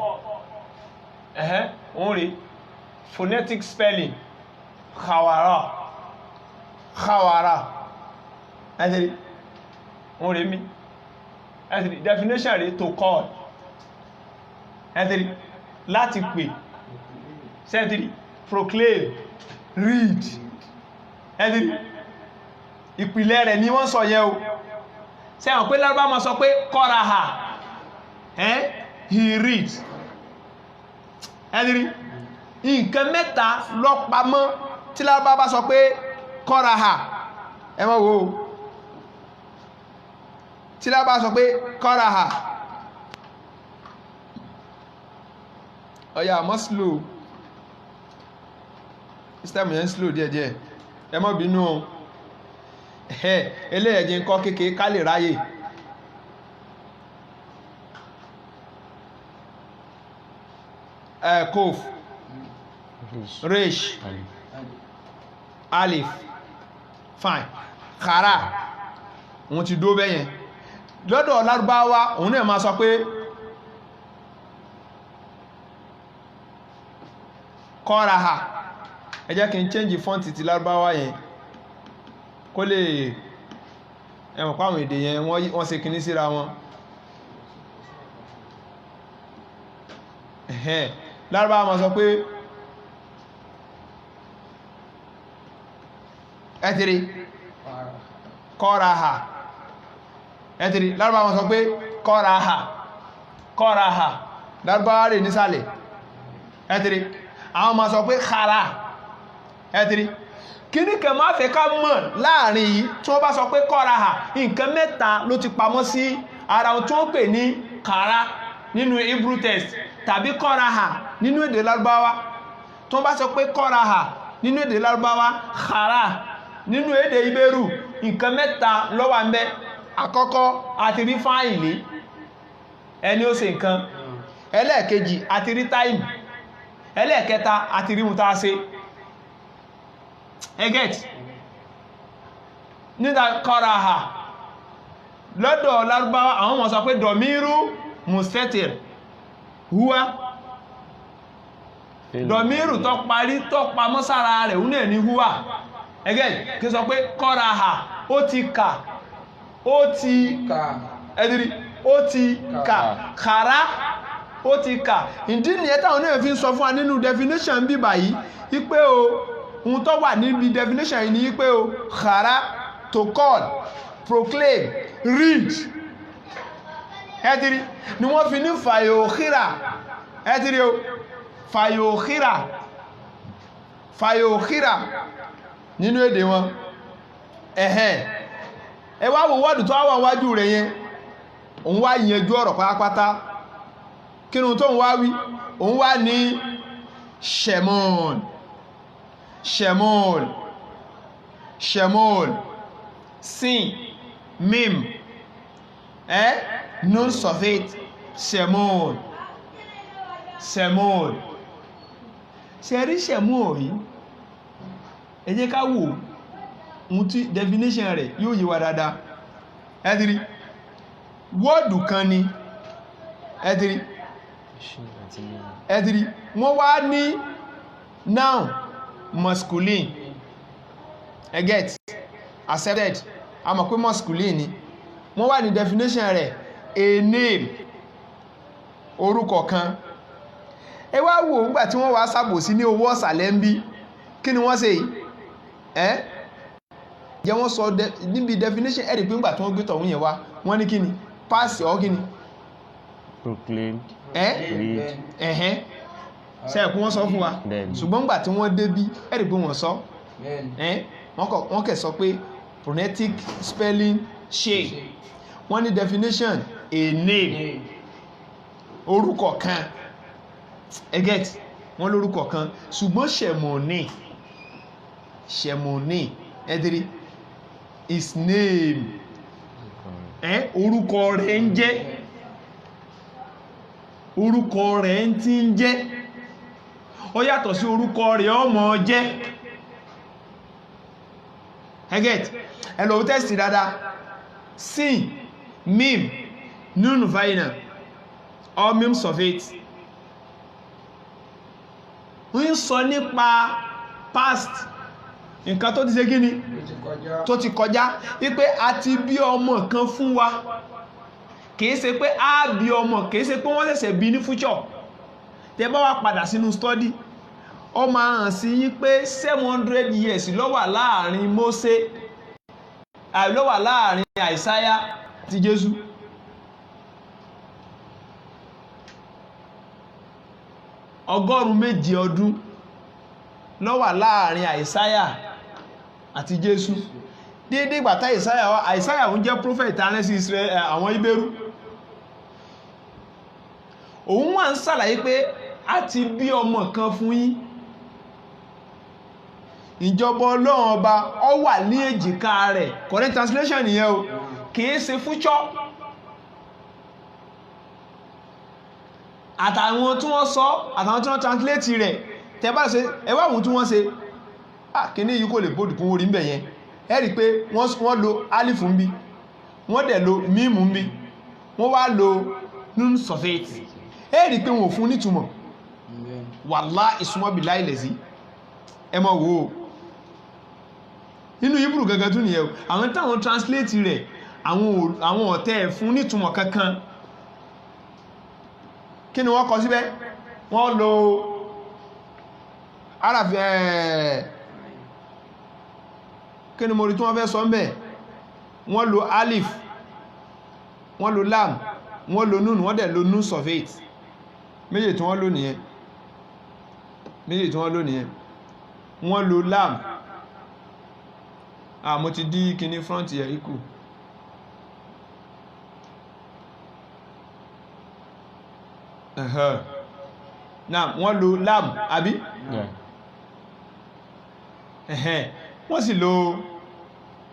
òun rẹ̀ phonetic spelling khawara ẹ̀tìrí òun rẹ̀ ń bí ẹ̀tìrí definition rẹ̀ to call ẹ̀tìrí láti pè ẹ̀tìrí proclaim read ẹ̀tìrí ìpìlẹ̀ rẹ̀ ni wọ́n sọ yẹ o sẹ́wọ̀n pé lárúbá ma sọ pé kọ́raha he read ẹ̀tìrí nǹkan mẹ́ta lọ́pamọ́ tí lárúbá bá sọ pé kọ́raha ẹ má wò ó tí lábá sọ pé kọ́raha ọ̀yà mọ́ slow system yẹn slow díẹ̀díẹ̀ ẹ má bínú o eléyẹ̀jẹ̀ ń kọ́ kéèké ká lè ráyè kof resh alif fine khara wọ́n ti dó bẹ́yẹn lọ́dọ̀ lárúbáwá òun náà máa sọ pé kọ́raha ẹ jẹ́ kí n change font ti lárúbáwá yẹn kó lè ẹ̀wọ̀n pàwọn èdè yẹn wọ́n ṣe kìíní síra wọn lárúbáwá máa sọ pé ẹ̀tìrí kọ́raha ẹ̀tìrí lárúbáwá máa sọ pé kọ́raha lárúbáwá rẹ̀ nísàlẹ̀ ẹ̀tìrí àwọn máa sọ pé khara ẹ̀tìrí kíní kẹ máa fẹ́ ká mọ̀ láàrin yìí tí wọ́n bá sọ pé kọ́raha nǹkan mẹ́ta ló ti pamọ́ sí ara ohun tí wọ́n pè ní khara nínú Hebrew text tàbí kọ́raha nínú èdè lárúbáwá tí wọ́n bá sọ pé kọ́raha nínú èdè lárúbáwá khara nínú èdè Ìbérù nǹkan mẹ́ta ló wà ńbẹ̀ àkọ́kọ́ àti rí fáìlì ẹni ó ṣe nǹkan ẹlẹ́ẹ̀kejì àti rí táìmù ẹlẹ́ẹ̀kẹta àti rí mú tá ṣe ẹgẹ́t nígbà kọ́raha lọ́dọ̀ lárúbáwá àwọn mọ̀ sọ pé dọ̀míru mustatir huwa dọ̀míru tó parí tó pamọ́ sára rẹ̀ ní ẹni huwa ẹgẹ́t kí sọ pé kọ́raha ó ti kà ó ti ẹ̀dìrí ó ti kà kàrá ó ti kà ìdí nìyẹn táwọn náà fi ń sọ fún wa nínú definition bí báyìí wípé o ohun tó wà níbi definition yìí ni wípé o khara to call proclaim read ẹ̀tìrí ni wọ́n fi ní fàyòkhíra ẹ̀tìrí o fàyòkhíra nínú èdè wọn ẹ wá wo wọ́ọ̀dù tó wà wájú rẹ̀ yẹn òun wá yẹnjú ọ̀rọ̀ pátápátá kínú tó ń wá wí òun wá ní shemol sin mim nun sofit shemol ṣe rí shemol rí ẹ jẹ́ ká wò ohun tí definition rẹ̀ yóò yí wa dáadáa ẹ́dìrí wọ́ọ̀dù kan ni ẹ̀dìrí wọ́n wá ní noun masculine get accepted a mọ̀ pé masculine ni wọ́n wá ní definition rẹ̀ a name orúkọ kan ẹ wá wò nígbà tí wọ́n wá ṣàbòsí ní owó ọ̀sàlẹ̀ ń bí kí ni wọ́n ṣe yìí jẹ́ wọ́n sọ níbi definition ẹ̀rì pé nígbà tí wọ́n gbé tọ̀hún yẹn wá wọ́n ní kí ni pass or kí ni proclaim read ṣe ẹ̀kú wọ́n sọ fún wa ṣùgbọ́n nígbà tí wọ́n dé bí ẹ̀rì pé wọ́n sọ wọ́n kẹ̀ sọ pé phonetic spelling shape wọ́n ní definition a name orúkọ kan ẹgẹ́t wọ́n lórúkọ kan ṣùgbọ́n ṣẹ̀mọ̀ní ẹ̀dìrí his name orúkọ rẹ̀ ń jẹ́ orúkọ rẹ̀ ń tí ń jẹ́ ó yàtọ̀ sí orúkọ rẹ̀ ọmọ jẹ́ ẹgẹ́t ẹlò tẹ́sì dáadáa sin mim nun faina or mim suffix ń sọ nípa past nǹkan tó ti ṣe kí ni tó ti kọjá wípé a ti bí ọmọ kan fún wa kìí ṣe pé a bí ọmọ kìí ṣe pé wọ́n ṣẹ̀ṣẹ̀ bí ní future tẹ́ bá wá padà sínú study ó máa hàn sí yín pé 700 years ló wà láàrin Mósè ló wà láàrin Àìsáyà àti Jésù ọgọ́rùn méje ọdún ló wà láàrin Àìsáyà àti Jésù déédéé ìgbàtà Àìsáyà ń jẹ́ prophet tánẹ́ sí Israel àwọn Hébérù òun wà ń ṣàlàyé pé a ti bí ọmọ kan fún yín ìjọba Ọlọ́run ọba ó wà ní èjìká rẹ̀ correct translation nìyẹn o kìí ṣe future àtàwọn tí wọ́n sọ àtàwọn tí wọ́n translate rẹ̀ tẹ́bá ṣe ẹwà àwọn tí wọ́n ṣe kíní yìí kò lè bóòdù kún orí ń bẹ̀ yẹn ẹ rí pé wọ́n lo alifu ń bí wọ́n dẹ̀ lo mímù ń bí wọ́n wá lo nun suffix ẹ rí pé wọ́n fún nítumọ̀ wàlá ìsúnmọ́bì láìlẹ̀ sí ẹ mọ̀ wò ó nínú Hebrew gangan tún nìyẹn àwọn táwọn translate rẹ̀ àwọn ọ̀tẹ̀ fún nítumọ̀ kankan kí ni wọ́n kọ síbẹ̀ wọ́n lo arafẹ́ kí ni mo rí tí wọ́n fẹ́ sọ ń bẹ̀ wọ́n lo alif wọ́n lo lam wọ́n lo nun wọ́n dẹ̀ lo nun suffix méjì tí wọ́n lò nìyẹn wọ́n lo lam mo ti dí kíní front yẹ̀ ikú náà wọ́n lo lam àbí wọ́n sì lo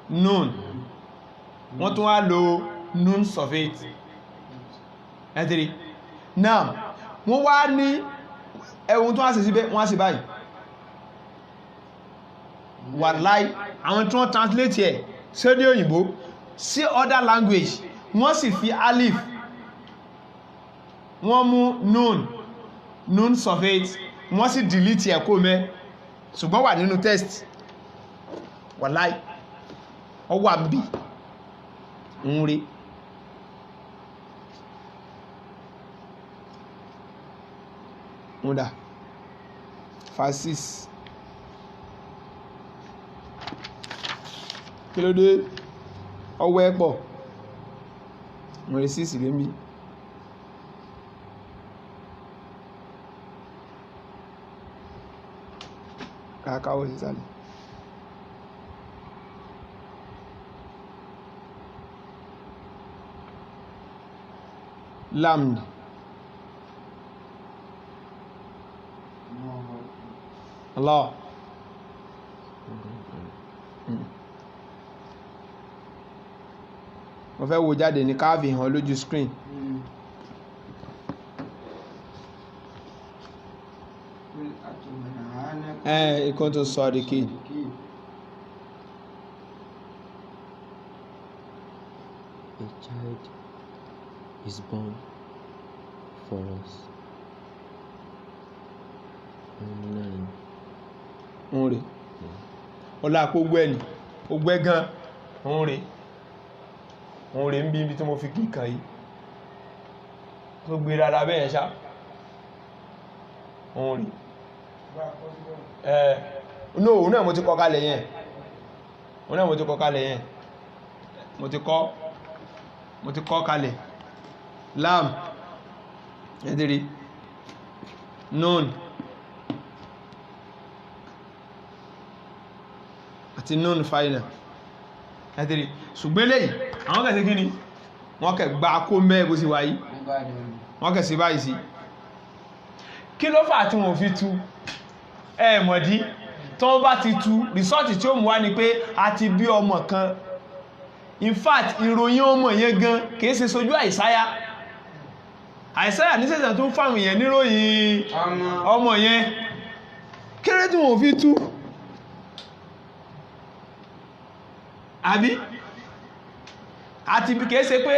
nun wọ́n tún wá lo nun suffix ẹ̀tìrí náà wọ́n wá ní ẹ̀wọ̀n tó wá sí síbẹ̀ wọ́n á sì báyìí wàláì àwọn tí wọ́n translate ẹ̀ sédé òyìnbó sí other language wọ́n sì fi alif wọ́n mú nun suffix wọ́n sì delete ẹ̀ kó mẹ́ ṣùgbọ́n wà nínú text wàláì ọ wà ń bí ń rí múdà fasis kí ló dé ọwọ́ ẹ̀pọ̀ mo rí sí ìsìlẹ̀ mi kàkàwọ̀ sísàlẹ̀ lamd Allah mo fẹ́ wo jáde ní káàfì hàn lójú screen ikọ́ tó sọ àdìkì a child is born for us. Òun rè ọlá àpò ogbẹ́ ni ogbẹ́ gan òun rè ń bí ibi tí mo fi kí kan yìí tó gbé rárá bẹ́ẹ̀ ṣá òun rè no òun náà mo ti kọ kalẹ̀ yẹn mo ti kọ kalẹ̀ lam ẹ̀dìrí nun àti nun final ẹ̀dìrí ṣùgbọ́n lẹ́yìn àwọn kẹsẹ̀ kí ni wọ́n kẹ gbá kó mẹ́ bó sì wáyí wọ́n kẹ sí báyìí sí kí ló fà tí wọ́n fi tú ẹ̀mọ̀dí tó bá ti tú rìsọ́ọ̀tì tí ó mú wá ní pé a ti bí ọmọ kan in fact ìròyìn ọmọ yẹn gan kìí ṣe sojú àìsáyà ní sẹ́sẹ̀ tó fáwọn èèyàn níròyìn ọmọ yẹn kéré tí wọ́n fi tú àbí àti kìí ṣe pé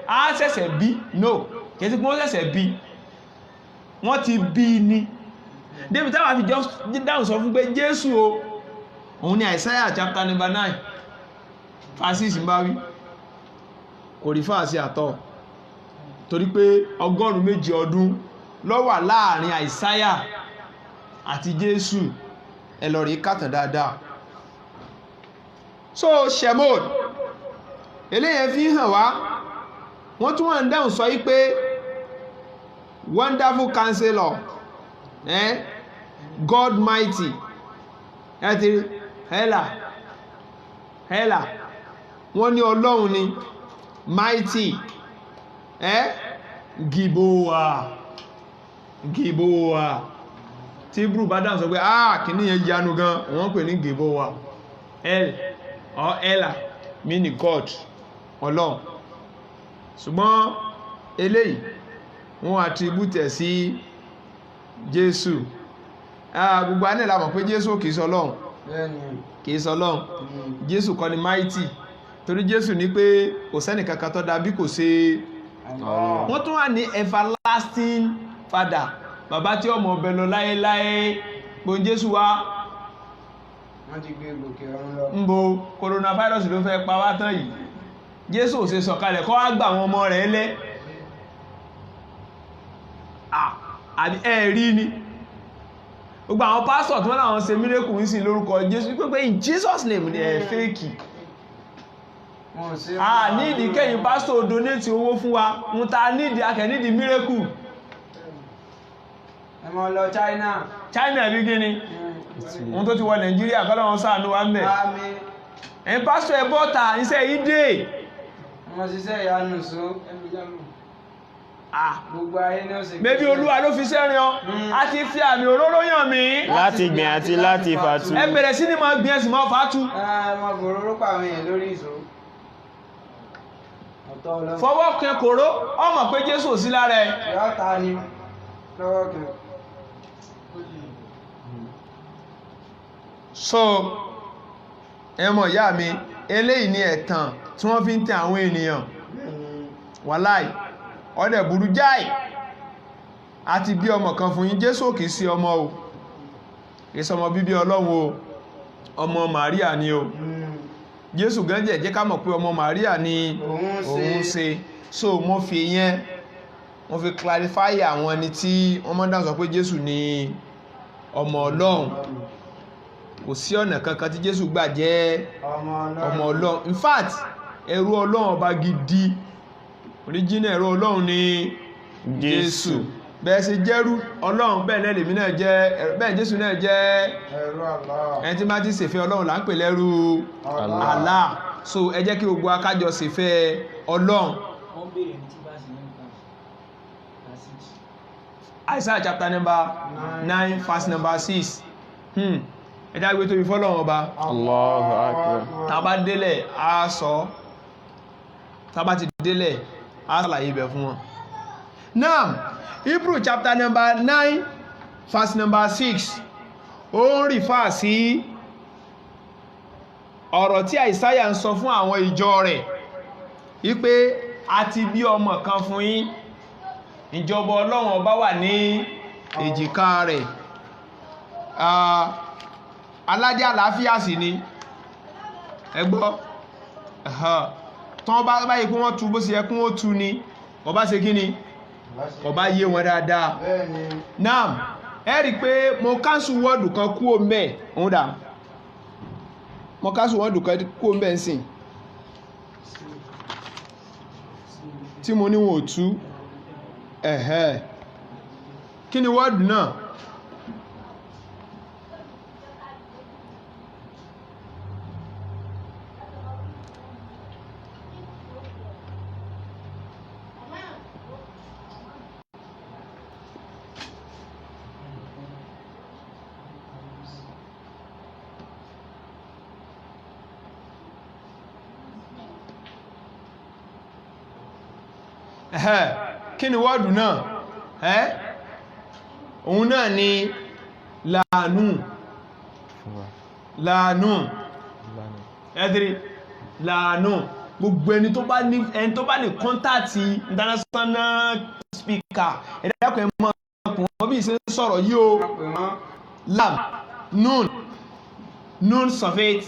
a ṣẹ̀ṣẹ̀ bí no kìí ṣe pé wọ́n ṣẹ̀ṣẹ̀ bí wọ́n ti bí ní david táwà fi just dáhùn sọ fún pé jésù o òun ni àìsáyà chapter number 9 verse 6 ń bá wí kò rí fàásí àtọ̀ torí pé 100 ọdún ló wà láàrin àìsáyà àti jésù ẹ lọ rí kàtàn dáadáa so shemod eléyẹn fi hàn wá wọ́n tún wọ́n dáhùn sọ yí pé wonderful counselor God mighty ẹ̀tì hẹ́là wọ́n ní ọlọ́run ni mighty gìbòwà tí Hebrew bá dáhùn sọ pé kìíní yẹn yanu gan wọ́n pè ní gìbòwà hẹ́là meaning God ọlọ́run ṣùgbọ́n eléyìí wọ́n attribute sí Jésù gbogbo anẹ́ la mọ̀ pé Jésù kìí sọlọ́run Jésù kọ́ ni mighty torí Jésù ní pé kò sẹ́nì kankan tó dà bí kò ṣe wọ́n tún wà ní everlasting father bàbá tí ọmọ ọbẹ̀ lọ láéláé gbọ́n Jésù wá wọ́n ti gbé gòkè ọ̀run lọ ń bo coronavirus ló fẹ́ pa wá tán yìí Jésù ò ṣe sọ̀kalẹ̀ kọ́ wá gbà àwọn ọmọ rẹ̀ lẹ́ àbí ẹ̀rí ni gbogbo àwọn pásọ̀ tí wọ́n láwọn ṣe mírèkù ń sìn lórúkọ Jésù pé in Jesus name ni ẹ̀ fẹ́ẹ̀kì nídìí kẹ́yìn pásọ̀ donate owó fún wa ń ta nídìí akẹ́ nídìí mírèkù ẹ máa lọ China bí gíní ohun tó ti wọ Nàìjíríà kọ́lọ́wọ́n ṣàánú wa mẹ́ ẹ̀yìn pásọ̀ ẹ bọ́ta iṣẹ́ yìí dé wọ́n ṣiṣẹ́ ìyanu só gbogbo ayé ní ọ̀sẹ̀ mẹ́bí Olúwa ló fi sẹ́rin ọ a ti fi àmì òróró yàn mí láti gbìn àti láti fàtú ẹ bẹ̀rẹ̀ sí ní máa gbìn ẹ̀sìn máa fàtú ọmọ òróró pàwọn èèyàn lórí ìṣó fọwọ́ kan kòró ọmọ pé Jésù sí lára ẹ yọ́ta ni lọ́wọ́ kan so ẹmọ ìyá mi eléyìí ni ẹ̀tàn tí wọ́n fi ń tẹ àwọn ènìyàn wàláì ọdẹ burú jáì àti bí ọmọ kan fún yín Jésù kìí sí ọmọ o kìí sọmọ bíbí Ọlọ́run o ọmọ Màríà ni o Jésù gẹ́jẹ̀ jẹ́ ká mọ̀ pé ọmọ Màríà ni òun ṣe so mo fi yẹn mo fi clarify àwọn ẹni tí wọ́n mọ́ dáhùn sọ pé Jésù ni ọmọ Ọlọ́run kò sí ọ̀nà kankan tí Jésù gbà jẹ́ ọmọ Ọlọ́run in fact ẹrú Ọlọ́run ọba gidi original ẹrú Ọlọ́run ni Jésù bẹ́ẹ̀ sì jẹ́rú Ọlọ́run bẹ́ẹ̀ náà lèmi náà jẹ́ bẹ́ẹ̀ Jésù náà jẹ́ ẹrú Allah ẹni tí bá ti ṣèfẹ́ Ọlọ́run là ń pè lẹ́rú Allah so ẹ jẹ́ kí gbogbo akájọ ṣèfẹ́ Ọlọ́run Isaiah chapter number 9 verse number 6 ẹ̀dá gbé tóbi fọ́lọ́run ọba Allahu Akbar tàbá délẹ̀ a sọ tàbá ti délẹ̀ a ṣàlàyé ibẹ̀ fún wọn now Hebrew chapter number 9 verse number 6 ó ń rí fà sí ọ̀rọ̀ tí Àìsáyà ń sọ fún àwọn ìjọ rẹ̀ wípé a ti bí ọmọ kan fún yín ìjọba ọlọ́run ọba wà ní èjìká rẹ̀ aládé àlàáfíà sì ni ẹgbọ́ tán bá báyìí pé wọ́n tú bó ṣe yẹ kún ó tú ni ọba ṣe kí ni ọba yé wọn dáadáa náà ẹ rí pé mo káńsù wọ́ọ̀dù kan kú o mẹ́ òun dà mo káńsù wọ́ọ̀dù kan kú o mẹ́ ń sìn tí mo ní wọn ò tú kí ni wọ́ọ̀dù náà kí ni wọ́ọ̀dù náà òun náà ni láàánú ẹ̀dìrí láàánú gbogbo ẹni tó bá lè kọ́ntàtì international speaker ẹ̀dẹ́kọ̀ ẹmọ́ ọkùnrin wọ́n bí i ṣe ń sọ̀rọ̀ yí o lam nun sọfẹ́t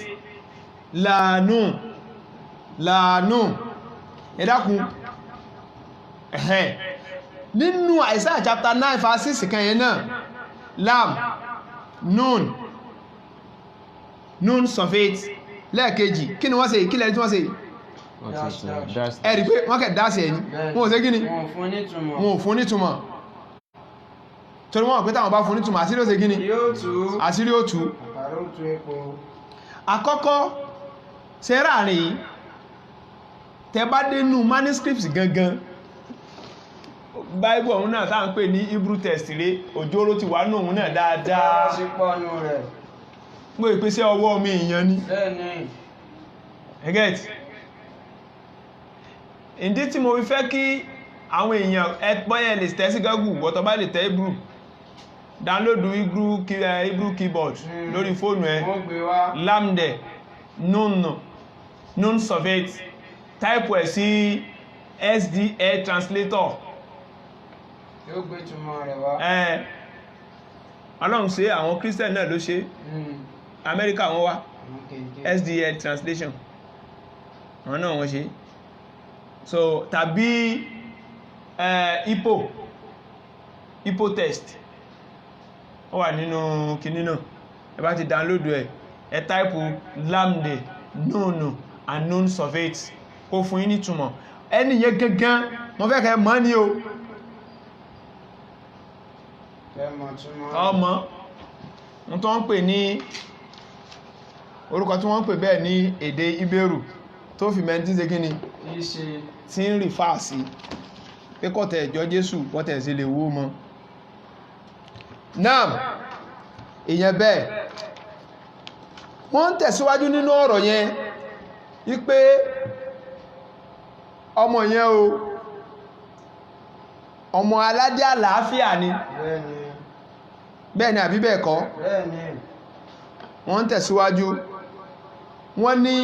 láàánú ẹ̀dẹ́kùn nínú Isaiah chapter 9 verse 6 kan yẹn náà lam nun sọfẹ́t lẹ́ẹ̀kejì kí ni wọ́n ṣe ìkílẹ̀ tí wọ́n ṣe ẹ̀rì pé wọ́n kẹ̀ dáṣẹ̀ ẹni wọ́n ò ṣe gíní wọ́n ò fún nítumọ̀ torí wọ́n pẹ́ táwọn bá fún nítumọ̀ àṣírí ó ṣe gíní àṣírí ó tú àkọ́kọ́ ṣe ráàrin tẹ bá dénú manuscripts gangan Bible ọ̀hún náà táà ń pè ní Hebrew text rẹ̀ òjòrò ti wà náà náà dáadáa mú ìpèsè ọwọ́ mi ìyàn ní ẹgẹ́t ìdí tí mo fẹ́ kí àwọn èèyàn ẹgbọ́yẹ̀ lè tẹ́ sí Google wọ́tọ̀ bá lè tẹ́ Hebrew download Hebrew keyboard lórí fóònù ẹ lamde nun sọfẹ́t type ẹ̀ sí SDA translator yóò gbé túnmọ̀ rẹ̀ wá ọlọ́run ṣe àwọn Christian náà ló ṣe Amẹ́ríkà wọ́n wá SDA translation wọ́n náà wọ́n ṣe so tàbí Hippo test ó wà nínú kìíní náà ẹ bá ti download ẹ type lamde nun and nun sọfẹ́t kó fún yín ní túnmọ̀ ẹniyẹ gangan wọ́n fẹ́ kẹ́ mọ̀ ní o ọmọ ń tó ń pè ní orúkọ tí wọ́n ń pè bẹ́ẹ̀ ní èdè Ìbẹ̀rù tó fi mẹ́ntí ṣe kíni tí ń rí fáà sí pé kọ́tẹ̀ ìjọ Jésù kọ́tẹ̀ sí lè wó mọ́ náà èyàn bẹ́ẹ̀ wọ́n ń tẹ̀síwájú nínú ọ̀rọ̀ yẹn wípé ọmọ yẹn o ọmọ aládé àlàáfíà ni bẹ́ẹ̀ ni àbí bẹ́ẹ̀ kọ́ wọ́n tẹ̀síwájú wọ́n ní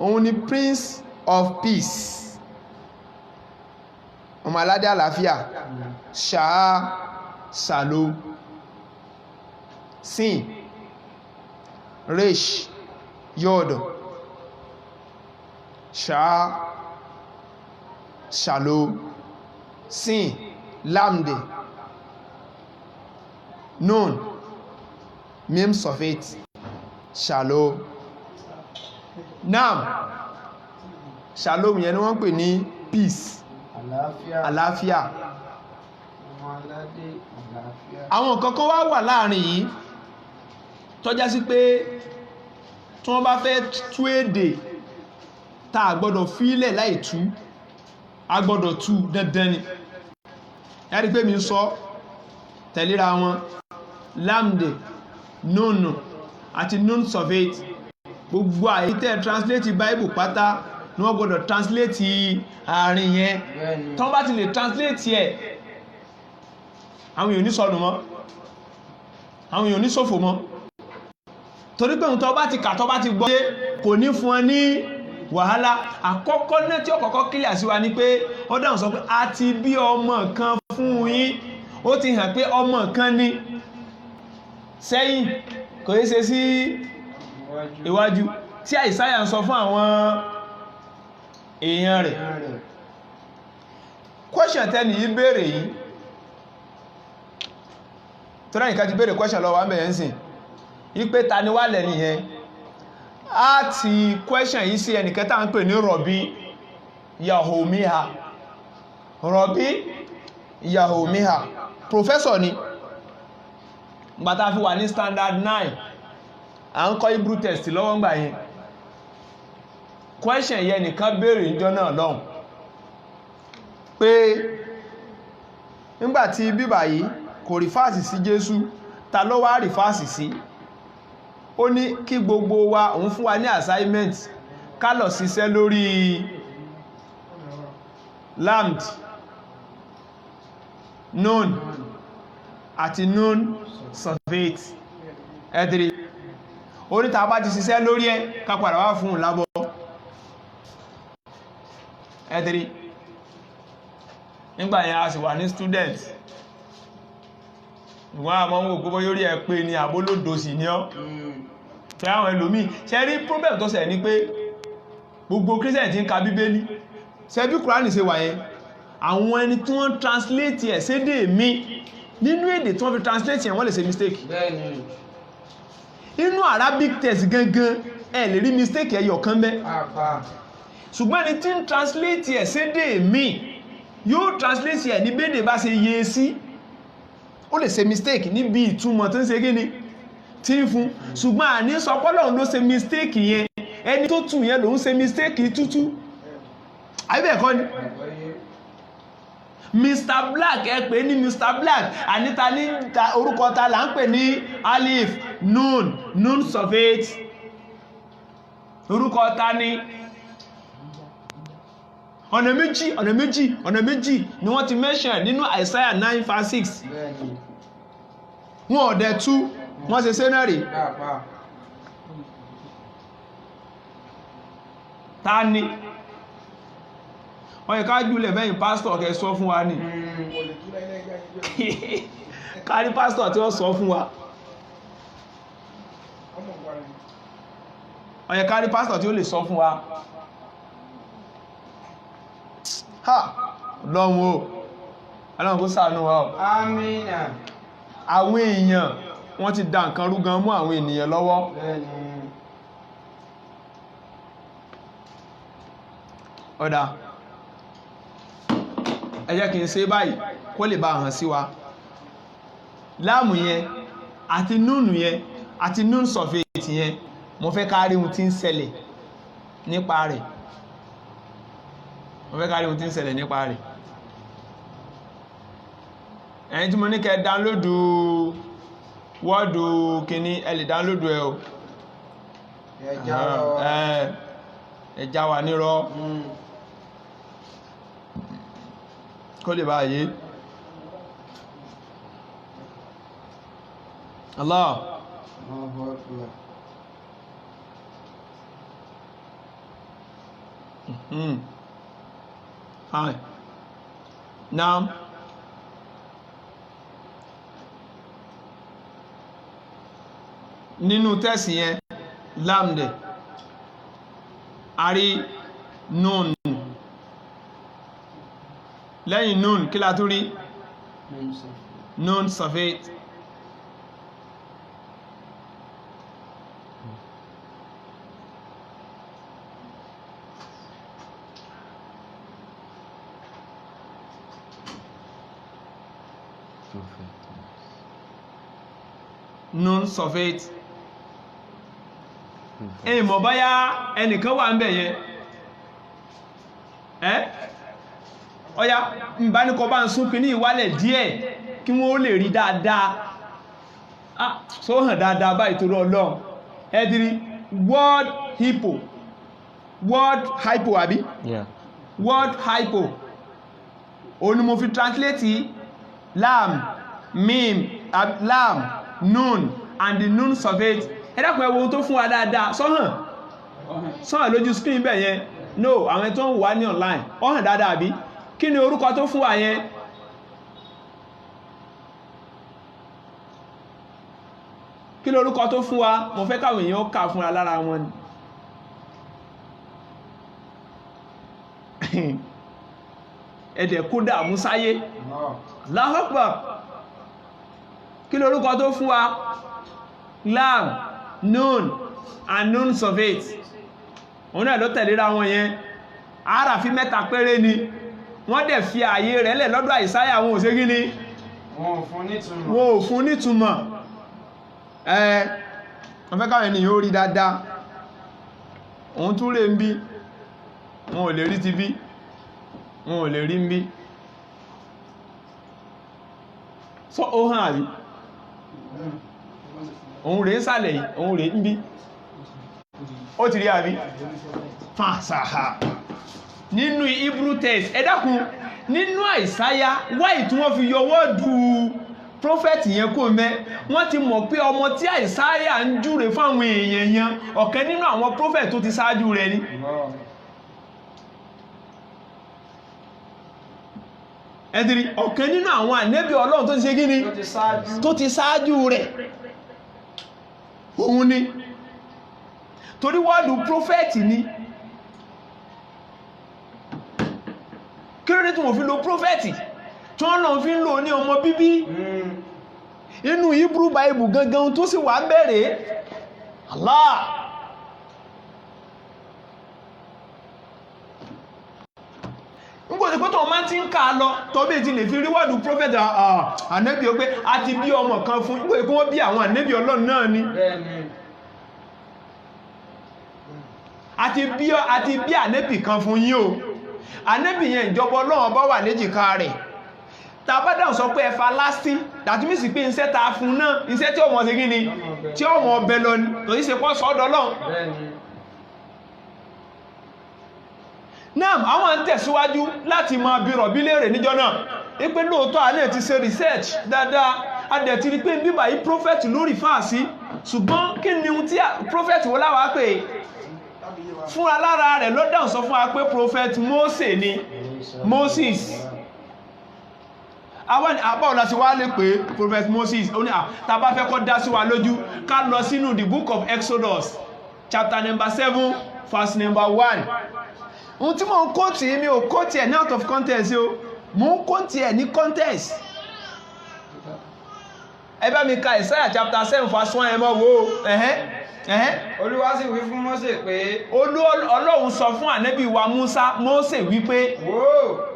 òun ni Prince of Peace ọmọ aládé àlàáfíà ṣáá sàlò sin resh yọ́ọ̀dọ̀ ṣáá sàlò sin lamde nun mim sọfẹ́t shalom now shalom yẹn ni wọ́n pè ní peace àlàáfíà àwọn kankan wá wà láàrin yìí tó já sí pé tí wọ́n bá fẹ́ tú èdè tá a gbọ́dọ̀ fílẹ̀ láì tú a gbọ́dọ̀ tú dandan ni yàrí pé mi sọ tẹ̀léra wọn lamde nunu àti nun sọfẹ́t gbogbo àyítẹ́ translate Bible pátá ní wọ́n gbọ́dọ̀ translate àárín yẹn tán bá ti lè translate ẹ̀ àwọn èèyàn ní sọnù mọ́ àwọn èèyàn ní ṣòfò mọ́ torí pé tó bá ti kà tó bá ti gbọ́ kò ní fún ọ ní wàhálà àkọ́kọ́ náà tí ó kọ́kọ́ kílẹ̀ sí wa ni pé ó dáhùn sọ pé a ti bí ọmọ kan fún yín, ó ti hàn pé ọmọ kan ní sẹ́yìn kò yí ṣe sí iwájú tí Àìsáyà ń sọ fún àwọn èèyàn rẹ̀. Question tẹ́ni yìí béèrè yìí tó náà nìkan ti béèrè question lọ́wọ́ àmì ẹ̀nsìn ipé ta ni wà lẹ́ni yẹn a ti question yìí sí ẹnìkẹta ń pè ní Rọ̀bí Yahomiha. Rọ̀bí Yahomiha professor ni gbàtà fi wà ní standard 9 à ń kọ́ Hebrew text lọ́wọ́ ń gbà yẹn. Question yẹn nìkan béèrè ìjọ náà lọ́hùn pé nígbàtí bíbà yìí kò rífàsì sí Jésù, ta ló wá rífàsì sí? Ó ní kí gbogbo wa òun fún wa ní assignment ká lọ ṣiṣẹ́ lórí lamd, nun àti nun surveyed ẹ̀dìrí. Ó ní ta bá ti ṣiṣẹ́ lórí ẹ̀ ká padà wá fún lábọ́ ẹ̀dìrí. Nígbà yẹn a sì wà ní student, ìwọ́n àmọ́ ń wò gbogbo yóò rí ẹ pé ní àbólódò sí ní ọ́ fẹ́ àwọn ẹlòmí. Ṣe rí problem tó ṣẹ̀ ní pé gbogbo Christian tí ń ka Bíbélì ṣe bí Kùránì ṣe wà yẹn, àwọn ẹni tí wọ́n translate ẹ̀ sédè mi nínú èdè tí wọ́n fi translate ẹ̀ wọ́n lè ṣe mistake. Inú Arabic text gangan ẹ lè rí mistake ẹyọ kan bẹ́, ṣùgbọ́n ẹni tí ń translate ẹ̀ sédè mi yóò translate ẹ̀ ní bédè bá ṣe yé sí. Ó lè ṣe mistake níbi ìtumọ̀ tó ń ṣe gíní tí ń fún, ṣùgbọ́n àní sọpọ́lọ̀ ló ṣe mistake yẹn, ẹni tó tù yẹn ló ń ṣe mistake tútú. Àbíbẹ̀ẹ̀kọ́ ni Mr. Black ẹ pè ní Mr. Black, àníta ní orúkọ ta là ń pè ní alif nun surveyed, orúkọ ta ní ọ̀nà méjì ni wọ́n ti mention nínú Isaiah 9:6. Wọ́n ọ̀dẹ̀ tú wọ́n ṣe sẹ́nàrí ta ni wọ́n yẹ ká jùlẹ̀ bẹ́yìn pásítọ̀ kẹ sọ fún wa ní kárí pásítọ̀ tí ó sọ fún wa, wọ́n yẹ kárí pásítọ̀ tí ó lè sọ fún wa. Ha lọ́wọ́ Ọlọ́run kó ṣàánú wa o. Àmínà. Àwọn èèyàn wọ́n ti dá nǹkan rú gan mú àwọn ènìyàn lọ́wọ́. Ọ̀dá ẹ jẹ́ kí n ṣe báyìí kó lè bá hàn sí wa. Láàmù yẹn àti núnù yẹn àti nun surveyed yẹn mo fẹ́ kárí ohun tí ń ṣẹlẹ̀ nípa rẹ̀. Mo fẹ́ kárí ohun tí ń ṣẹlẹ̀ nípa rẹ̀. Ẹni tí mo ní kẹ́ dáńlódù wọ́ọ̀dù kìíní ẹ lè dáńlódù ẹ o. Ẹja wà nírọ́ kó lè bá yé. Allah. Hi. Now nínú tẹ́sì yẹn lámdẹ̀ a rí nun, lẹ́yìn nun kí la tún rí nun surveyed. Nun surveyed. Mọ̀ báyá ẹnìkan wà ń bẹ̀ yẹn ọya ìbánikọ bá ń sún kí ní ìwálẹ̀ díẹ̀ kí wọ́n lè rí dáadáa so hàn dáadáa báyìí tó lọ́lọ́ ẹ̀dìrí word hypo àbí word hypo òun ni mo fi translate lam mim lam nun and the nun surveyed. Ẹ̀dàkùn ẹwọ tó fún wa dáadáa sọ́hàn sọ́hàn lójú screen bẹ̀ yẹn no àwọn tó ń wà ní online ó hàn dáadáa bí kí ni orúkọ tó fún wa yẹn kí ni orúkọ tó fún wa mo fẹ́ káwọn èèyàn ó kà fúnra lára wọn ni ẹ̀dẹ̀ kó dààmú sáyé Allahu Akbar kí ni orúkọ tó fún wa lam nun and nuns of it òun náà ló tẹ̀léra wọn yẹn àràfí mẹ́ta péré ni wọ́n dẹ̀ fi ààyè rẹ̀ lẹ̀ lọ́dọ̀ Àìsáyà wọn ò ṣe gíní wọn ò fún nítumọ̀ wọ́n fẹ́ káwọn ènìyàn ó rí dáadáa òun tún rẹ̀ ń bí wọn ò lè rí ti bí wọn ò lè rí ń bí sọ ó hàn àrí òun rẹ̀ ń sàlẹ̀ yìí òun rẹ̀ ń bí ó ti rí àbí fàṣàhà nínú Hebrew text ẹ dákun nínú Àìsáyà wáyé tí wọ́n fi yọ wọ́ọ̀dù prophet yẹn kó mẹ́ wọ́n ti mọ̀ pé ọmọ tí Àìsáyà ń júre fáwọn èèyàn yẹn ọ̀kan nínú àwọn prophet tó ti ṣáájú rẹ̀ ni ẹ̀dìrí ọ̀kan nínú àwọn ànẹ́bí Ọlọ́run tó ti ṣe gíní tó ti ṣáájú rẹ̀ òun ni torí wọ́ọ̀dù prophet ni kí ló dé tí wọ́n fi lo prophet tí wọ́n náà fi ń lò ní ọmọ bíbí inú Hebrew Bible gangan tó sì wà bẹ̀rẹ̀ Allah nígbòtí pé tó máa ti ń ká lọ tọ́bí ti lè fi rí wọ́ọ̀dù prophet ànẹ́bí ó pé a ti bí ọmọ kan fún nígbòtí pé wọ́n bí àwọn ànẹ́bí Ọlọ́run náà ni àti bí ànẹ́bì kan fún yín o ànẹ́bì yẹn ìjọba Ọlọ́run bá wà léjìká rẹ̀ tàbádàn sọ pé ẹfà lásí dàtí mí sì pé iṣẹ́ ta fún náà iṣẹ́ tí ó mọ̀ sí gíní tí ó mọ̀ ọbẹ̀ lọ ní tó yí se pọ́ sọ́dọ̀ Ọlọ́run náà àwọn ń tẹ̀síwájú láti máa bí rọ̀bí léèrè níjọ́ náà ipé lóòótọ́ àlẹ́ ti ṣe research dáadáa adẹ̀ ti rí pé bíbà yí prophet lórí fàásí ṣùgbọ́n kí ni tí prophet wọ́n láwàá pé fúnra lára rẹ̀ ló dáhùn sọ fún wa pé prophet Mose ni Moses àwọn àbáwọ̀lá sí wá lè pé prophet Moses ó ní tàbá fẹ́ kọ́ dá sí wa lójú ká lọ sínú the book of Exodus chapter number 7 verse number 1 ohun tí mo ń kó tí mi ò kó tí ẹ̀ ní out of context o mo ń kó tí ẹ̀ ní context ẹ bá mi ka Isaiah chapter 7 verse 1 ẹ mọ́ wo Olúwa sì wí fún Mósè pé Ọlọ́run sọ fún ànábì wa Mósè wípé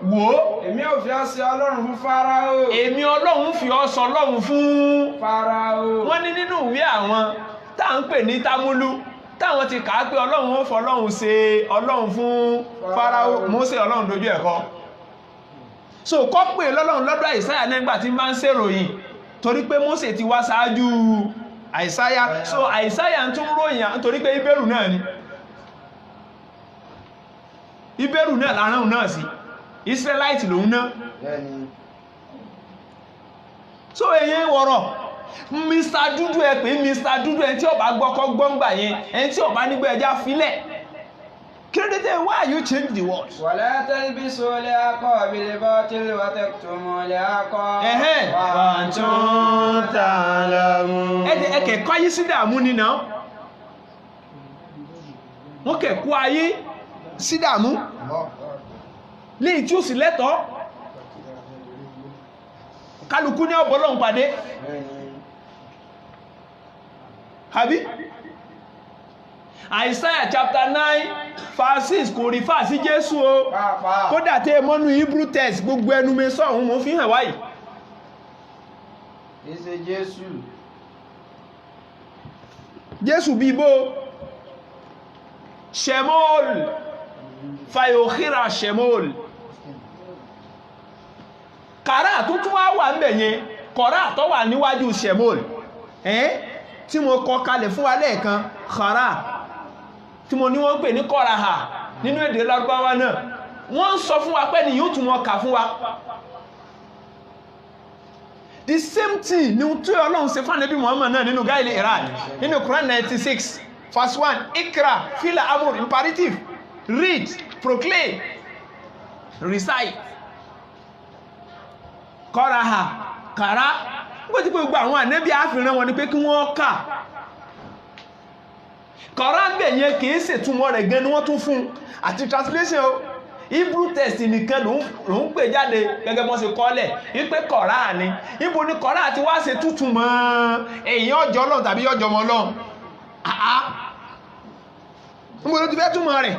wò èmi ò fi ọ́ sí Ọlọ́run fún Fáráò èmi Ọlọ́run fi ọ́ sọ Ọlọ́run fún Fáráò wọ́n ní nínú ìwé àwọn tá ń pè ní Támúlù táwọn ti kà á pé Ọlọ́run ó fọlọ́run ṣe Ọlọ́run fún Fáráò Mósè Ọlọ́run dojú ẹ̀kọ́ so kọ́ pé lọ́lọ́run lọ́dọ̀ Àìsáyà nígbà tí máa ń ṣèròyìn torí pé Mósè ti wá ṣáájú Àìsáyà so Àìsáyà tún ròyìn nítorí pé Hébérù náà ni Hébérù náà lárán náà sí Israelite lòun náà so èyí wọ̀rọ̀ Mr. Dúdú ẹ pé Mr. Dúdú ẹ tí ó bá gbọ́kọ́ gbọ́ngbà yẹn ẹni tí ó bá nígbà ẹjá filẹ̀ kí ló dé tẹ́ why you change the word wala talbisu al-haqqa bil-batili wa taktumu al-haqqa wa antum ta'lamun ẹ̀kẹ́ kọ́ ayé sí dàmú ní náà wọ́n kẹ̀kọ́ ayé sí dàmú léyìí tí ó sì lẹ́tọ̀ọ́ kálukú ní ọ̀bọ̀lọ́hun pàdé àbí Isaiah chapter 9 verse 6 kò rí fà sí Jésù o kódà tẹ́ mọ́nú Hebrew text gbogbo ẹnu mi sọ́hun mo fi hàn wáyìí ìṣe Jésù bí bó Shemol Fayokhira Shemol kàrá tó tún wá wà ń bẹ̀yẹn kọ̀rá tó wà níwájú Shemol tí mo kọ kalẹ̀ fún wa lẹ́ẹ̀kan kọ̀rá tí mo ní wọ́n pè ní kọ́raha nínú èdè Lárúbáwá náà wọ́n sọ fún wa pé ní yóò tún mọ́ kà fún wa the same thing ni tí Ọlọ́run ṣe fún Ànábì Muhammad náà nínú gáìlì Iraq nínú Quran 96 verse 1 ikra fila amur imperative read proclaim recite kọ́raha kàrá nígbà tí gbogbo àwọn ànábì àfihàn wọn ni pé kí wọ́n kà kọ́ra bẹ̀ yẹn kìí ṣètumọ̀ rẹ̀ gan ni wọ́n tún fún àti translation o Hebrew text nìkan ló ń pè jáde gẹ́gẹ́ bọ́n ṣe kọ́lẹ̀ wípé kọ́ra ni ibo ni kọ́ra ti wá ṣe tútù mọ́ èyàn ọjọ́ Ọlọ́run tàbí ọjọ́ ọmọ Ọlọ́run níbo ló ti fẹ́ túmọ̀ rẹ̀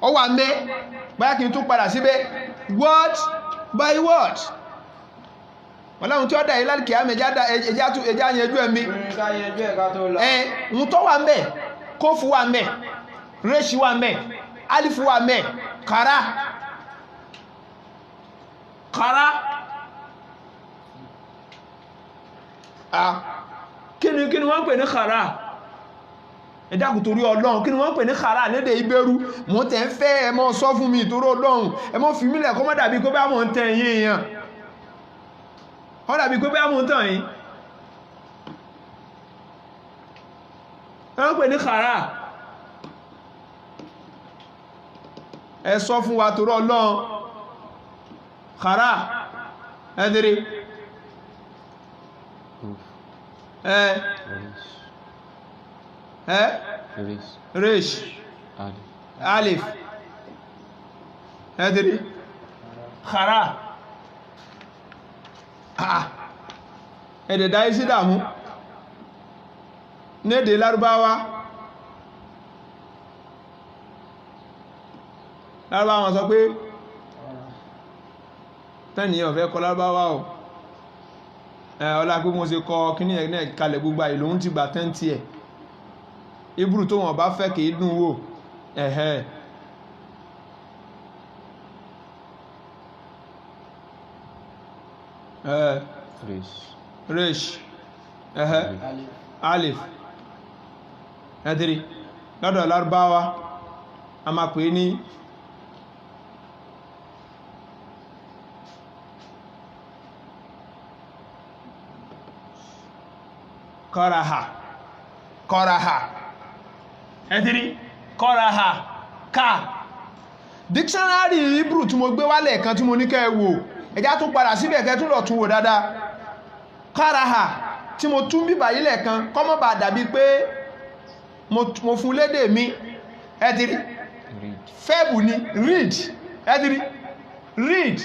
ọ wà mẹ́ báyá kí n tún padà síbẹ̀ word by word Ọlọ́run tí ó dá ìlàlì kìí àmì ẹjá yẹjú ẹ̀mí ń tọ́ wà mẹ́ kófù wà mẹ́ réṣì wà mẹ́ alifu wà mẹ́ kàrá kí ni wọ́n pè ní kàrá ẹ̀dàkù torí Ọlọ́run kí ni wọ́n pè ní kàrá lédè Ìbẹ̀rù mọ́ tẹ́ ń fẹ́ ẹ mọ́ sọ fún mi torí Ọlọ́run ẹ mọ́ fi mílẹ̀ kọ́ mọ́ dàbí kó bá mọ́ ń tẹ́ yín èèyàn ó dàbí kó bá mọ́ ń tàn yín wọ́n pè ní kàrá ẹ sọ fún wa torí Ọlọ́run kàrá ẹ̀dìrí resh alif ẹ̀dìrí kàrá ẹ̀dẹ̀dá isi dàmú ní èdè Lárúbáwá wọn sọ pé tẹ́nìyàn fẹ́ kọ Lárúbáwá ọ̀ ọlá pé mo ṣe kọ kíní ẹ̀ kalẹ̀ gbogbo ìlòun ti gbà tẹ́ntì ẹ̀ Hebrew tó wọ́n bá fẹ́ kìí dùn wò ẹ̀hẹ́ resh ẹ̀hẹ́ alif ẹ̀dìrí lọ́dọ̀ Lárúbáwá a máa pè ní kọ́raha ẹ̀dìrí kọ́raha ká dictionary Hebrew tí mo gbé wálẹ̀ kan tí mo ní kẹ́ wò ẹjá tún padà síbẹ̀ kẹ́ tún lọ tún wò dáadáa kọ́raha tí mo tún bíbà yílẹ̀ kan kọ́mọ́ bá dàbí pé mo fún lédè mi ẹ̀dìrí fẹ́bù ni read ẹ̀dìrí read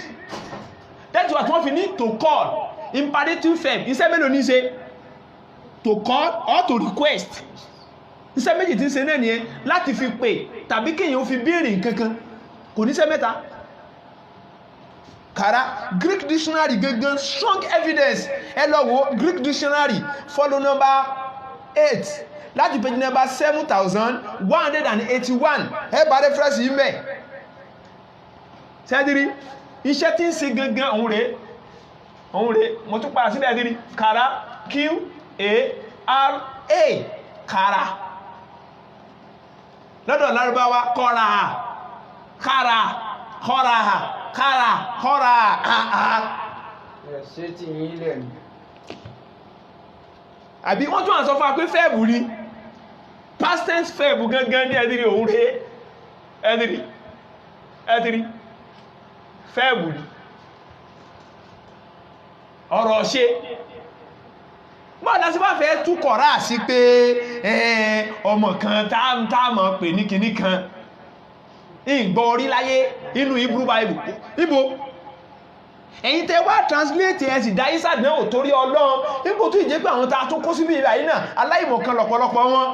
that's what wọ́n fi ní to call imperative verb iṣẹ́ mélòó ní ṣe to call or to request iṣẹ́ méjì tí ń ṣe náà nìyẹn láti fi pè tàbí kíyàn fi béèrè nǹkankan kò níṣẹ́ mẹ́ta kàrá Greek dictionary gangan strong evidence ẹ lọ wo Greek dictionary follow number 8 láti page number 7181 ẹ bá reference yìí mẹ́ ṣẹ́dìrí iṣẹ́ tí ń ṣe gangan òun rẹ̀ mo tún padà sílẹ̀ ẹ̀dìrí kàrá Q-A-R-A kàrá lọ́dọ̀ Lárúbáwá kọ́ra kàrá kọ́ra ṣe tí yí lẹ̀ ní àbí wọ́n tún àsọ fún wa pé fẹ́ẹ̀bù ni past tense fẹ́ẹ̀bù gangan ní ẹ̀dìrí òun rẹ̀ ẹ̀dìrí fẹ́ẹ̀bù ni ọ̀rọ̀ ṣe bọ́ọ̀dá sí bá fẹ́ tú kọ̀rá sí pé ọmọ kan táàmà pè ní kìní kan ìgbọ́ orí láyé inú Hebrew Bible ibo ẹ̀yin tẹ́ wá translate ẹ̀ sì dáyé sàdánwò torí Ọlọ́run ipò tó ìjẹ́ pé àwọn tàà tó kó síbí ìrà yìí náà aláìmọ̀kan lọ̀pọ̀lọpọ̀ wọn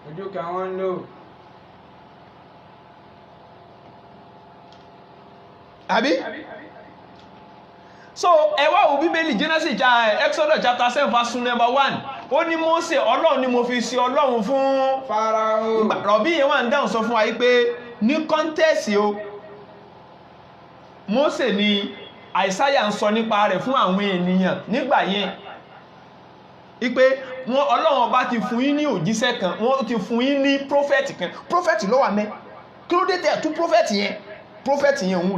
ojú kan wọ́n lò àbí so ẹwà ò Bíbélì Genesis Exodus chapter 7 verse number 1 ó ní Mósè Ọlọ́run ni mo fi ṣe Ọlọ́run fún Fáráò rọ̀bí yẹn wà ń dáhùn sọ fún wa yí pé ní kọ́ntẹ́sì o Mósè ni Àìsáyà ń sọ nípa rẹ̀ fún àwọn ènìyàn nígbà yẹn ipé wọn Ọlọ́run ọba ti fún yín ní òjíṣẹ́ kan wọ́n ti fún yín ní prophet kan prophet ló wà mẹ́ kí ló dé tẹ̀ tún prophet yẹn òun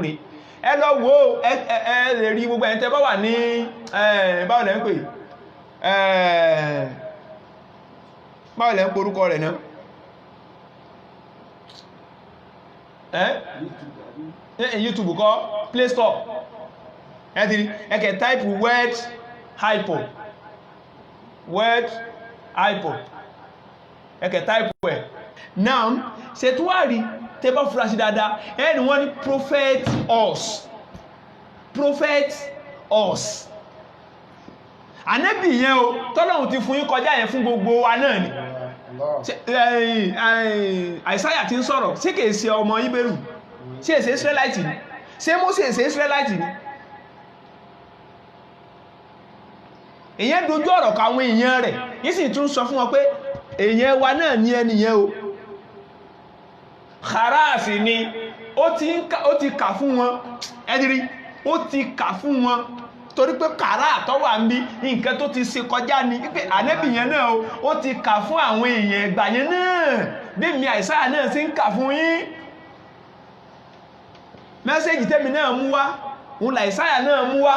rèé ẹ lọ wo ẹ lè rí gbogbo ẹ̀yin tẹ́ bá wà ní báwo lẹ́ ń pè báwo lẹ́ ń porúkọ rẹ̀ náà YouTube kọ́ Play Store ẹkẹ̀ type word hypo ẹkẹ̀ type ẹ̀ now ṣètúwárí tẹbá fúra sí dáadáa ẹni wọ́n ní prophet us ànábì yẹn o tọ́lọ́hun ti fún yín kọjá yẹn fún gbogbo wa náà ni àìsáyà ti ń sọ̀rọ̀ sí kèé ṣe ọmọ Hébérù sí èsè Israelite ni ṣé Mósè èsè Israelite ni èyàn dojú ọ̀rọ̀ káwọn èèyàn rẹ̀ yìí sì tún sọ fún wọn pé èèyàn wa náà ní ẹniyẹn o kharáàsì ni ó ti kà fún wọn ẹdìrí ó ti kà fún wọn torí pé kàrá àtọ́wà ń bí nǹkan tó ti ṣe kọjá ní pé ànábì yẹn náà ó ti kà fún àwọn èèyàn ẹgbà yẹn náà bí mi Àìsáyà náà sí ń kà fún yín mẹ́sẹ́jì tẹ́mi náà mú wá òun l'Àìsáyà náà mú wá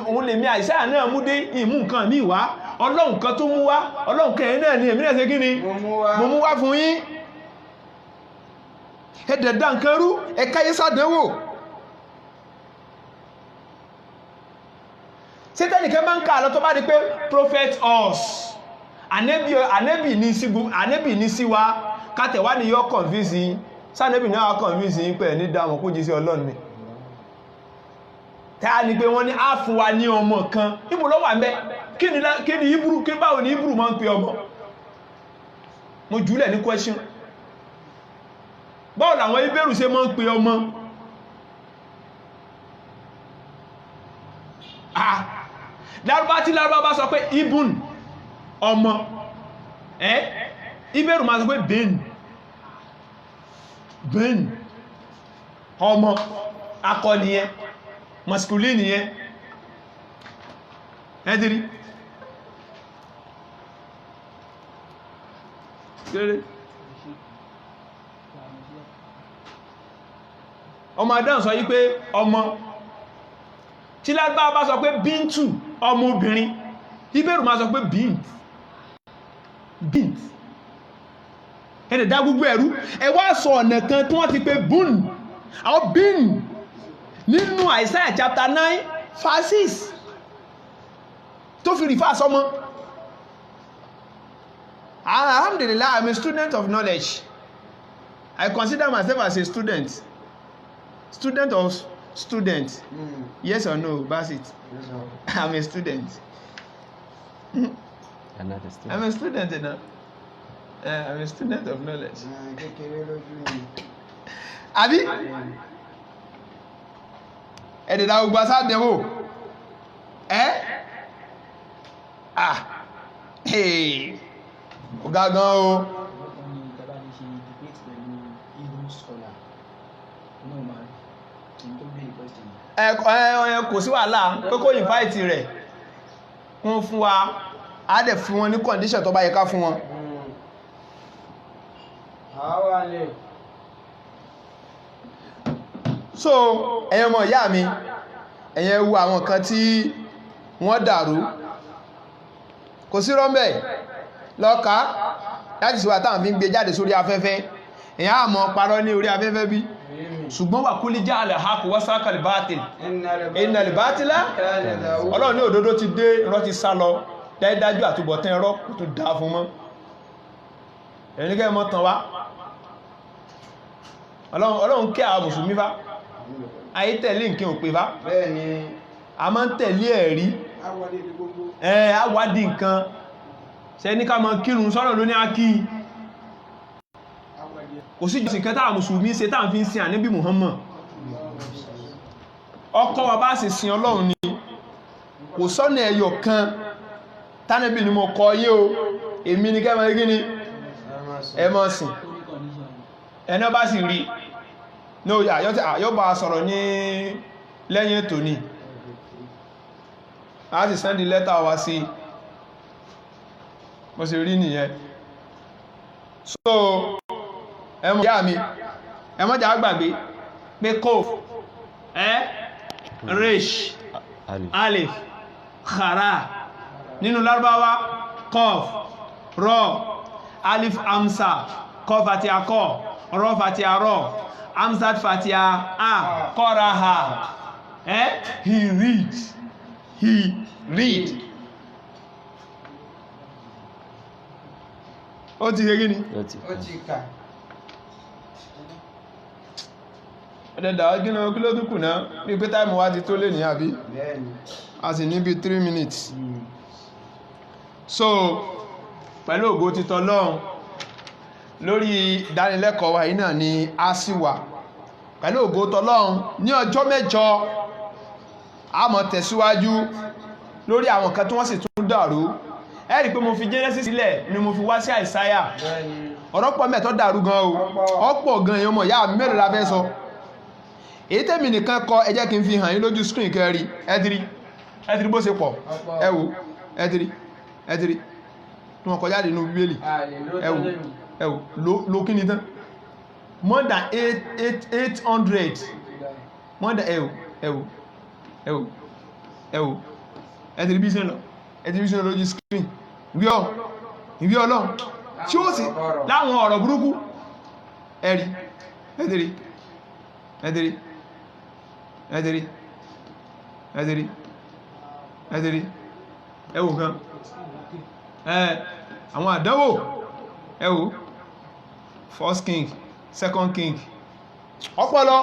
òun lèmi Àìsáyà náà mú dé ìmú nǹkan mi wá Ọlọ́run kan tó mú wá Ọlọ́run kẹrin náà ni èmi náà ṣe kí ni mo mú wá fún yín ẹ̀dẹ̀dà nǹkan rú ẹ̀káyé sádánwò sítẹ́nìkẹ́ máa ń ká àlọ́ tó bá di pé prophet us ànẹ́bì ní sí wa kátẹ̀wá ní yọ́ convince sánẹ́bì náà convince yí pẹ̀ ní dáwọn kó jí sí Ọlọ́run ni tàà ní pé wọ́n ní á fún wa ní ọmọ kan níbo ló wà ńbẹ̀ kí ni Hebrew kí báwo ni Hebrew máa ń pè ọmọ mo jùlẹ̀ ní question báwo làwọn Hébérù ṣe máa ń pè ọmọ lárúbá tí lárúbá bá sọ pé ibùn ọmọ Hébérù máa sọ pé ben ọmọ akọ nìyẹn masculine nìyẹn ẹ́dìrí ọmọ adán sọ yí pé ọmọ tí lárúbá bá sọ pé bíntù ọmọ obìnrin Hébérù máa sọ pé bint ẹ̀dẹ̀ dá gbogbo ẹ̀rú ẹ wá sọ ọ̀nà kan tí wọ́n ti pé bun àwọn bin nínú Isaiah chapter 9 verse 6 tó fi rìfà sọmọ. Alhamdulillah, I'm a student of knowledge. I consider myself as a student of student. Yes or no, Basit? Yes, sir. I'm a student. Another student. I'm a student, you know. I'm a student of knowledge. Abi? Ẹ̀dẹ̀dà ògbà sáàdẹ̀wò. Ọ̀gá gan o. Kò sí wàhálà pé kó invite rẹ̀ kún fún wa á dẹ̀ fún wọn ní condition tó bá yẹ ká fún wọn. So ẹ̀yin ọmọ ìyá mi ẹ̀yin wo àwọn kan tí wọ́n dàrú kò sí rọ́mbẹ̀ lọ́ka láti síwá táwọn fi ń gbé jáde sórí afẹ́fẹ́ èyàn àmọ́ parọ́ ní orí afẹ́fẹ́ bí ṣùgbọ́n wà kúlí já alẹ̀ ha kò wọ́sáka lìbátìl iná lìbátìlá Ọlọ́run ní òdodo ti dé irọ́ ti sá lọ dájúdájú àtúbọ̀tán irọ́ kò tó dá fún mọ́ ẹ̀rìnkẹ́ mọ́ tàn wá Ọlọ́run kẹ́ àwọn mùsùlùmí fá ayé tẹ̀lé nǹkan òpè fá a máa ń tẹ̀lé ẹ̀rí àwádìí nǹkan ṣe ní ká mọ kírun sọ́rọ̀ ló ní á kí kò sí jọ́sìn kan táà mùsùlùmí ṣe táà fi ń sin ànábì Muhammad ọkọ̀ wa bá sì sin Ọlọ́run ni kò sọ́nà ẹyọ kan tánàbì ni mo kọ yé o èmi ni kẹ́mọ̀ gíní ẹmọ́ sìn ẹ̀nà bá sì rí ní yóò bá sọ̀rọ̀ ní lẹ́yìn ètò ni a ti sẹ́ndì lẹ́tà wá sí mo sì rí nìyẹn so ẹmọ ìyá mi ẹmọ́jà gbàgbé pé kof resh alif khara nínú Lárúbáwá kof rọ alif amsa kọ fatia kọ rọ fatia rọ amsat fatia a kọraha he read ó ti ṣe gíní ó ti kà ẹ̀dẹ̀dà gínà kí ló dúkù náà bí pé táìmù wá ti tó lè ní àbí bẹ́ẹ̀ni a sì níbi 3 minutes so pẹ̀lú ògo títọ́ lọ́run lórí ìdánilẹ́kọ̀ọ́ wa yìí náà ni a sì wà pẹ̀lú ògo tọ́lọ́run ní ọjọ́ mẹ́jọ a máa tẹ̀síwájú lórí àwọn kan tí wọ́n sì tún dàrú ẹ rí pé mo fi Genesis sílẹ̀ ni mo fi wá sí Àìsáyà ọ̀rọ̀ pọ̀ mẹ́tọ́ dàrú gan o ọ̀pọ̀ gan èèyàn mọ̀ yá mélòó la fẹ́ sọ èyí tèmi nìkan kọ ẹ jẹ́ kí n fi hàn yín lójú screen kẹrí ẹtìrí bó ṣe pọ̀ ẹ wò ẹtìrí tí wọ́n kọjá nínú Bíbélì ẹ wò ló kí ni tán more than 800 more than ẹ wò ẹtìrí bí sẹ́lọ ẹtìrí bí sẹ́lọ lójú screen ìwé Ọlọ́run tí ó sì láwọn ọ̀rọ̀ burúkú ẹ̀rí ẹ̀dẹ̀rí ẹwò kan àwọn àdánwò ẹwò first king second king ọpọlọ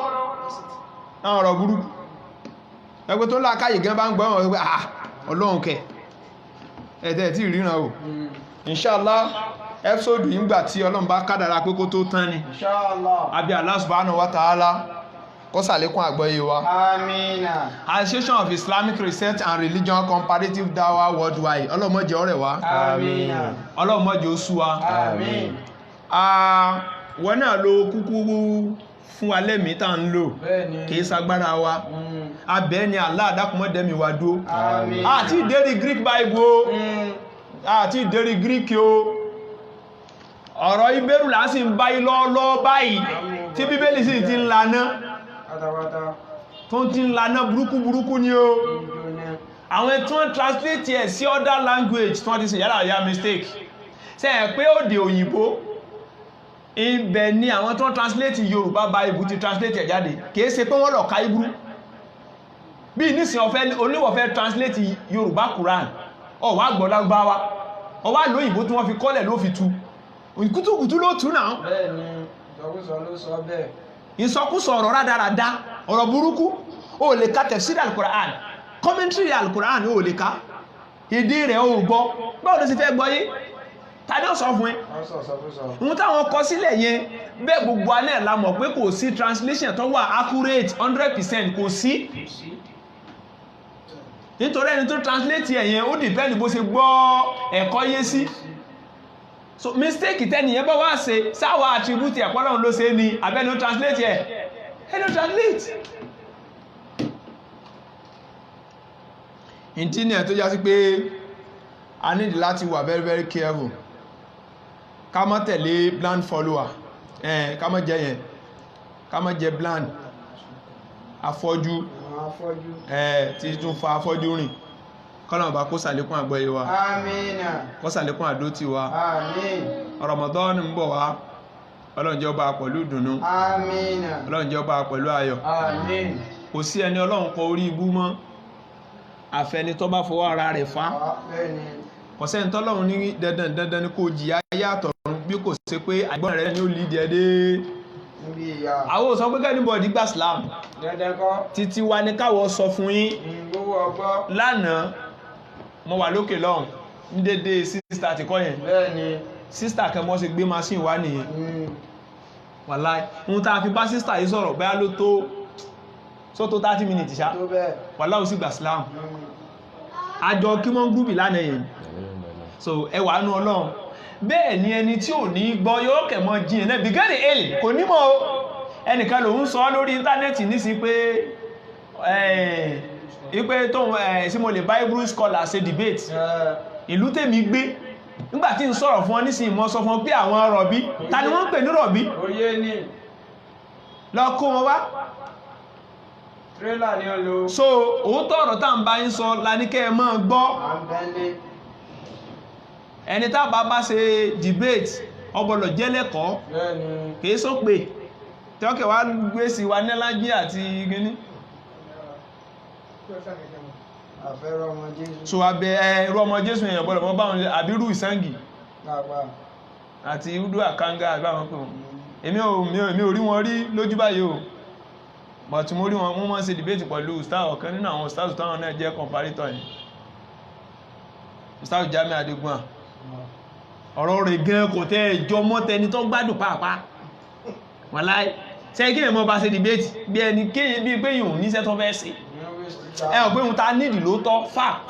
àwọn ọ̀rọ̀ burúkú ẹgbẹ́ tó láàkáyè gan bá ń gbọ́ wọn pé Ọlọ́run kẹ ẹ̀dẹ̀ tí ìríran o inshallah episode yìí ń gbà tí Ọlọ́run bá kádàrá pé kó tó tán ni inshallah àbí Allah subhanahu wa ta'ala kó ṣàlékún àgbọ́yé wa. Amina. Association of Islamic Research and Religion Comparative Dawah Worldwide ọlọ́mọdé ọ̀rẹ́ wa. Amina. ọlọ́mọdé oṣù wa. Amin. Wọ́n náà lo kúkú fún wa lẹ́mìí tá ń lò kìí sagbára wa abẹ́ ni Allah dákùnmọ́dẹ́mi wa dó. Amin. àti ìdérí Greek Bible o àti ìdérí Greek o ọ̀rọ̀ Ìbẹ̀rù là ń sì ń báyìí lọ́ọ́lọ́ báyìí tí Bíbélì sì ti ń laná tó ti ń laná burúkú ni o àwọn tí wọ́n translate ẹ̀ sí other language tí wọ́n ti ṣe yàrá ya mistake ṣe ẹ̀ pé òdè òyìnbó ibẹ̀ ni àwọn tí wọ́n translate Yorùbá Bible ti translate ẹ̀ jáde kìí ṣe pé wọ́n lọ ka Hebrew bí nísìn oníwọ̀fẹ́ translate Yorùbá Quran ọ̀wá gbọ́ Lárúbáwá ọwá lóyìnbó tí wọ́n fi kọ́lẹ̀ ló fi tú kùtùkùtù ló tú náà bẹ́ẹ̀ni ìsọkúsọ ló sọ bẹ́ẹ̀ ìsọkúsọ ọ̀rọ̀ rádaràdá ọ̀rọ̀ burúkú o lè ka tafsir al-Qur'an commentary al-Qur'an o lè ka ìdí rẹ̀ o gbọ́ báwo ló sì fẹ́ gbọ́ yé tàbí ó sọ fún ẹ ohun táwọn kọ sílẹ̀ yẹn bẹ́ẹ̀ gbogbo alẹ́ la mọ̀ pé kò sí translation tó wà accurate 100% kò sí nítorí ẹni tó translate ẹ̀ yẹn ó depend bó ṣe gbọ́ ẹ̀kọ́ yé sí so mistake tẹ́niyàn bá wá ṣe sáwà attribute ẹ̀pọ́lọ́run ló ṣe ní abẹ́ni ó translate ẹ̀ ẹni ó translate ìdí ni ẹ̀ tó já sí pé a need láti wà very very careful ká má tẹ̀lé blind follower ká má jẹ yẹn ká má jẹ blind afọ́jú tí tún fa afọ́jú rìn kọ́nà bá kó sàlékún àgbọ́yé wa Amina. kó sàlékún àdótì wa Amin. Ramadan ń bọ̀ wá Ọlọ́run jẹ́ ó bá pẹ̀lú ìdùnnú Amina. Ọlọ́run jẹ́ ó bá pẹ̀lú ayọ̀ Amin. kò sí ẹni Ọlọ́run kọ orí ibú mọ́ àfẹni tó bá fọwọ́ ara rẹ̀ fá Bẹ́ẹ̀ni. kò sẹ́ni tọ́lọ́run ní dandan ní kò jìyà yàtọ̀ bí kò ṣe pé àgbọ̀n rẹ̀ ni ó lì díẹ̀ dé Níbi ìyá. àwọn ò sọ pé kẹ́ni bọ̀dí gbà Islam Dandan kọ́. títí wa ní káwọ́ sọ fún yín Gbówó ọgbọ́. lánàá mo wà lókè lọ́hùn ní dédé sísítà ti kọ́ yẹn Bẹ́ẹ̀ni. sísítà kẹmọ́ sí gbé machine wá nìyẹn wàláì ohun tá a fi bá sísítà yìí sọ̀rọ̀ bẹ́ẹ̀ ló tó 30 minutes ṣá Tó bẹ́ẹ̀. wàláì ó sì gbà Islam àjọ kí wọ́n gúrùpì lánàá yẹn so ẹwà nú Ọlọ́run bẹ́ẹ̀ ni ẹni tí ò ní gbọ́ yóò kẹ̀mọ́ jiyàn náà bìgẹ́rì èlì kò nímọ̀ o ẹnìkan lòun sọ lórí íńtánẹ́ẹ̀tì nísì pé ipé tóun sí mo lè bá Hebrew scholar ṣe debate ìlú tèmi gbé nígbàtí ń sọ̀rọ̀ fún ọ nísìn mọ́ sọ fún pé àwọn rọ̀bí ta ni wọ́n ń pè ní rọ̀bí Oyé ni. lọ kó wọn wá Tírélà ni ó lo. so òótọ́ ọ̀rọ̀ tá ń bá ń sọ laníkẹ́ ẹ máa gbọ́ Àbẹ́lé. ẹni tá bá bá ṣe debate ọgbọ̀lọ̀ jẹ́ lẹ́kọ̀ọ́ kìí só pé tí ọkẹ̀ wá gbé sí wa nílájí àti gíní so abẹ ẹrú ọmọ Jésù èèyàn gbọ́dọ̀ mọ́ báwọn àbírú ìsáǹgì àti udu àkánga àbáwọn pé èmi ò rí wọn rí lójú báyìí o but mo rí wọn mọ́ ṣe debate pẹ̀lú ustaz ọ̀kan nínú àwọn ustaz táwọn náà jẹ́ comparator yìí ustaz Jami Adegun ọ̀rọ̀ rẹ̀ gan kò tẹ́ ẹjọ́ mọ́tẹni tó gbádùn pàápàá wàláì ṣe kí èmọ́ bá ṣe debate bí ẹni kéyìn bí pé yìí níṣẹ́ tó fẹ́ sí ẹ ò pé ohun ta nídì ló tọ́ fact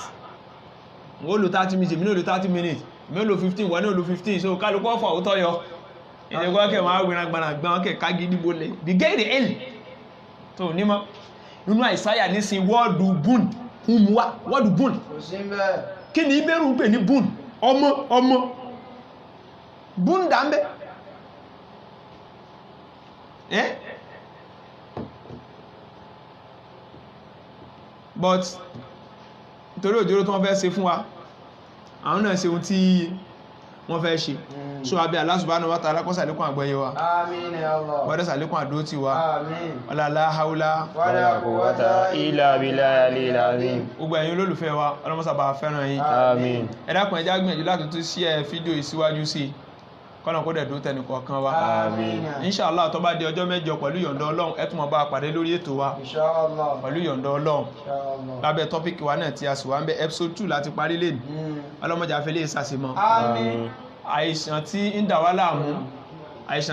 wọ́n lò 30 minutes èmi náà lò 30 minutes èmi náà lò 15 wọ́n náà lò 15 so kálukú ọ̀fọ̀ ó tọ́ yọ ìdẹ́gbọ́kẹ̀ wọn á gbìnà gbọ́n kẹ̀ kágídí bolẹ̀ bí gẹ́ẹ̀dẹ̀ ẹ̀lì tó nímọ̀ nínú àìsáyà nísìn wọ́ọ̀dù bùn hùmùwà wọ́ọ̀dù bùn kí ni ibẹ̀rù ń pè ní bùn ọmọ bùn dáńbẹ́ but nítorí òjòrò tó wọ́n fẹ́ ṣe fún wa àwọn náà ṣe ohun tí wọ́n fẹ́ ṣe so abẹ́ Allah subhanahu wa ta'ala kó ṣàlékún àgbọ́yé wa àmín ya Allah wọ́n dẹ̀ ṣàlékún àdó tí wa àmín la hawla wala quwwata illa billahi al-azim. gbogbo ẹ̀yin olólùfẹ́ wa ọlọ́mọ́sàbà fẹ́ràn yín Àmín. ẹ dákun ẹ jẹ́ á gbìyànjú láti tún share fídíò ìsíwájú sí kọ́nà kó dẹ̀ dó tẹnì kọ̀ọ̀kan wa Àmín. inshallah tó bá di ọjọ́ mẹ́jọ pẹ̀lú yọ̀ǹda Ọlọ́run ẹ tún máa bá a pàdé lórí ètò wa inshallah pẹ̀lú yọ̀ǹda Ọlọ́run inshallah lábẹ́ tọ́pìkì wa náà tí a sì wá ń bẹ episode 2 láti parí lẹ́nu ọlọ́mọdé afẹ́lẹ́ ìsàsìmọ́ àmín àìsàn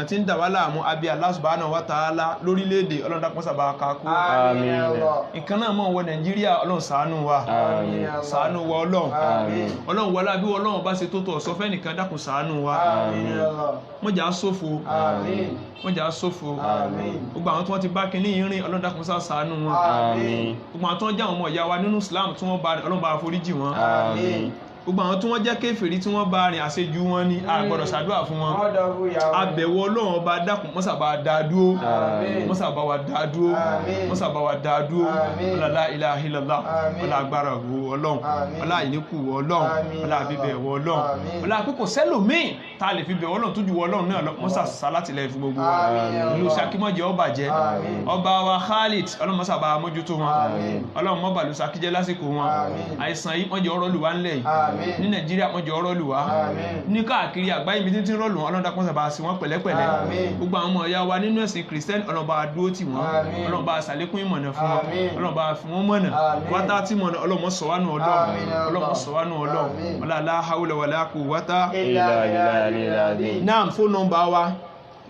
tí ń dà wá láàmú àbí Allah subhanahu wa ta'ala lórílẹ̀-èdè Ọlọ́run dákun sábà kakú àmín ya Allah nǹkan náà mọ̀ wọ Nàìjíríà Ọlọ́run ṣàánú wa Àmín. ṣàánú wa Ọlọ́run àmín Ọlọ́run wọlá bí Ọlọ́run bá ṣe tó tọ̀ sọ fẹ́nìkan dákun ṣàánú wa àmín ya Allah mọ́jà ṣòfò àmín mọ́jà ṣòfò àmín gbogbo àwọn tí wọ́n ti bá kinní yìí rìn Ọlọ́run dákun ṣàánú wọn àmín gbogbo àwọn tí wọ́n jẹ́ àwọn ọmọ ìyá wa nínú Islam tí wọ́n bá Ọlọ́run bá foríjì wọn Àmín. gbogbo àwọn tí wọ́n jẹ́ kéfèrí tí wọ́n bá rìn àṣejù wọn ní a gbọ́dọ̀ ṣàdúrà fún wọn ọdọ̀bù yàwó abẹ̀wò Ọlọ́run ọba dákun mọ́sàbá dáadúó Àmín. mọ́sàbá wa dáadúó Àmín. mọ́sàbá wa dáadúó Àmín. ọlá ilaha illallah Àmín. ọlá agbára wo Ọlọ́run Àmín. ọlá ìníkù wo Ọlọ́run Àmín. ọlá bíbẹ̀ wo Ọlọ́run Àmín. ọlá pé kò sẹ́lòmíì tá a lè fi bẹ̀ Ọlọ́run tó ju Ọlọ́run náà lọ mọ́sà sálátìlẹ̀ fún gbogbo wa Àmín. ìlú sakimọ́jẹ́ ọba jẹ́ Àmín. ọba wa Khalid Ọlọ́run mọ́sàbá mójútó wọn Àmín. Ọlọ́run mọ́bàlú sakíjẹ́ lásìkò wọn Àmín. àìsàn yìí wọ́n jẹ́ ọ̀rọ̀ lù wá ńlẹ̀ yìí Àmín. ní Nàìjíríà wọ́n jẹ́ ọ̀rọ̀ lù wá Àmín. ní káàkiri àgbáyé ibi tí ń rọ̀lù wọn Ọlọ́run dákun sábà sí wọn pẹ̀lẹ́pẹ̀lẹ́ Àmín. gbogbo àwọn ọmọ ìyá wa nínú ẹ̀sìn Kristẹni Ọlọ́run bá dúró tì wọ́n Àmín. Ọlọ́run bá ṣàlékún ìmọ̀nà fún wọn Àmín. Ọlọ́run bá fi wọ́n mọ̀nà Àmín. wátá tí mọ̀nà Ọlọ́run sọ wá nù Ọlọ́run Àmín. Ọlọ́run sọ wá nù Ọlọ́run Àmín. wala la hawla wala quwwata illa billahi al-azim náà fóònù nọ́mbà wa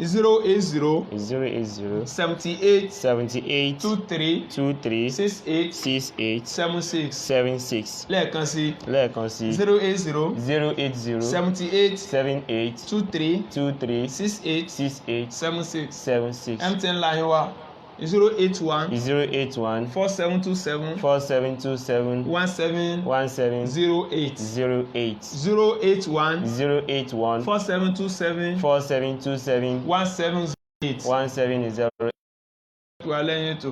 080 080 78 78 23 23 68 68 76 76 lẹ́ẹ̀kan sí lẹ́ẹ̀kan sí 080 080 78 78 23 23 68 68 76 76 MTN line wa 081 081 4727 4727 1708 1708 081 081 4727 4727 1708 170 wa lẹ́yìn ètò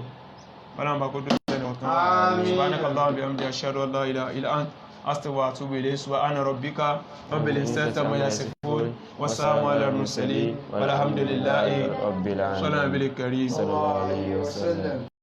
ọlọ́run bá kó dúró lẹ́nu ọ̀kan Àmín. subhanakallahumma wa bihamdika ashhadu an la ilaha illa anta astaghfiruka wa atubu ilayk subhana rabbika rabbil izzati amma yasifun wa salamun alal mursalin walhamdulillahi rabbil alamin sallallahu alaihi karim sallallahu alaihi wasallam.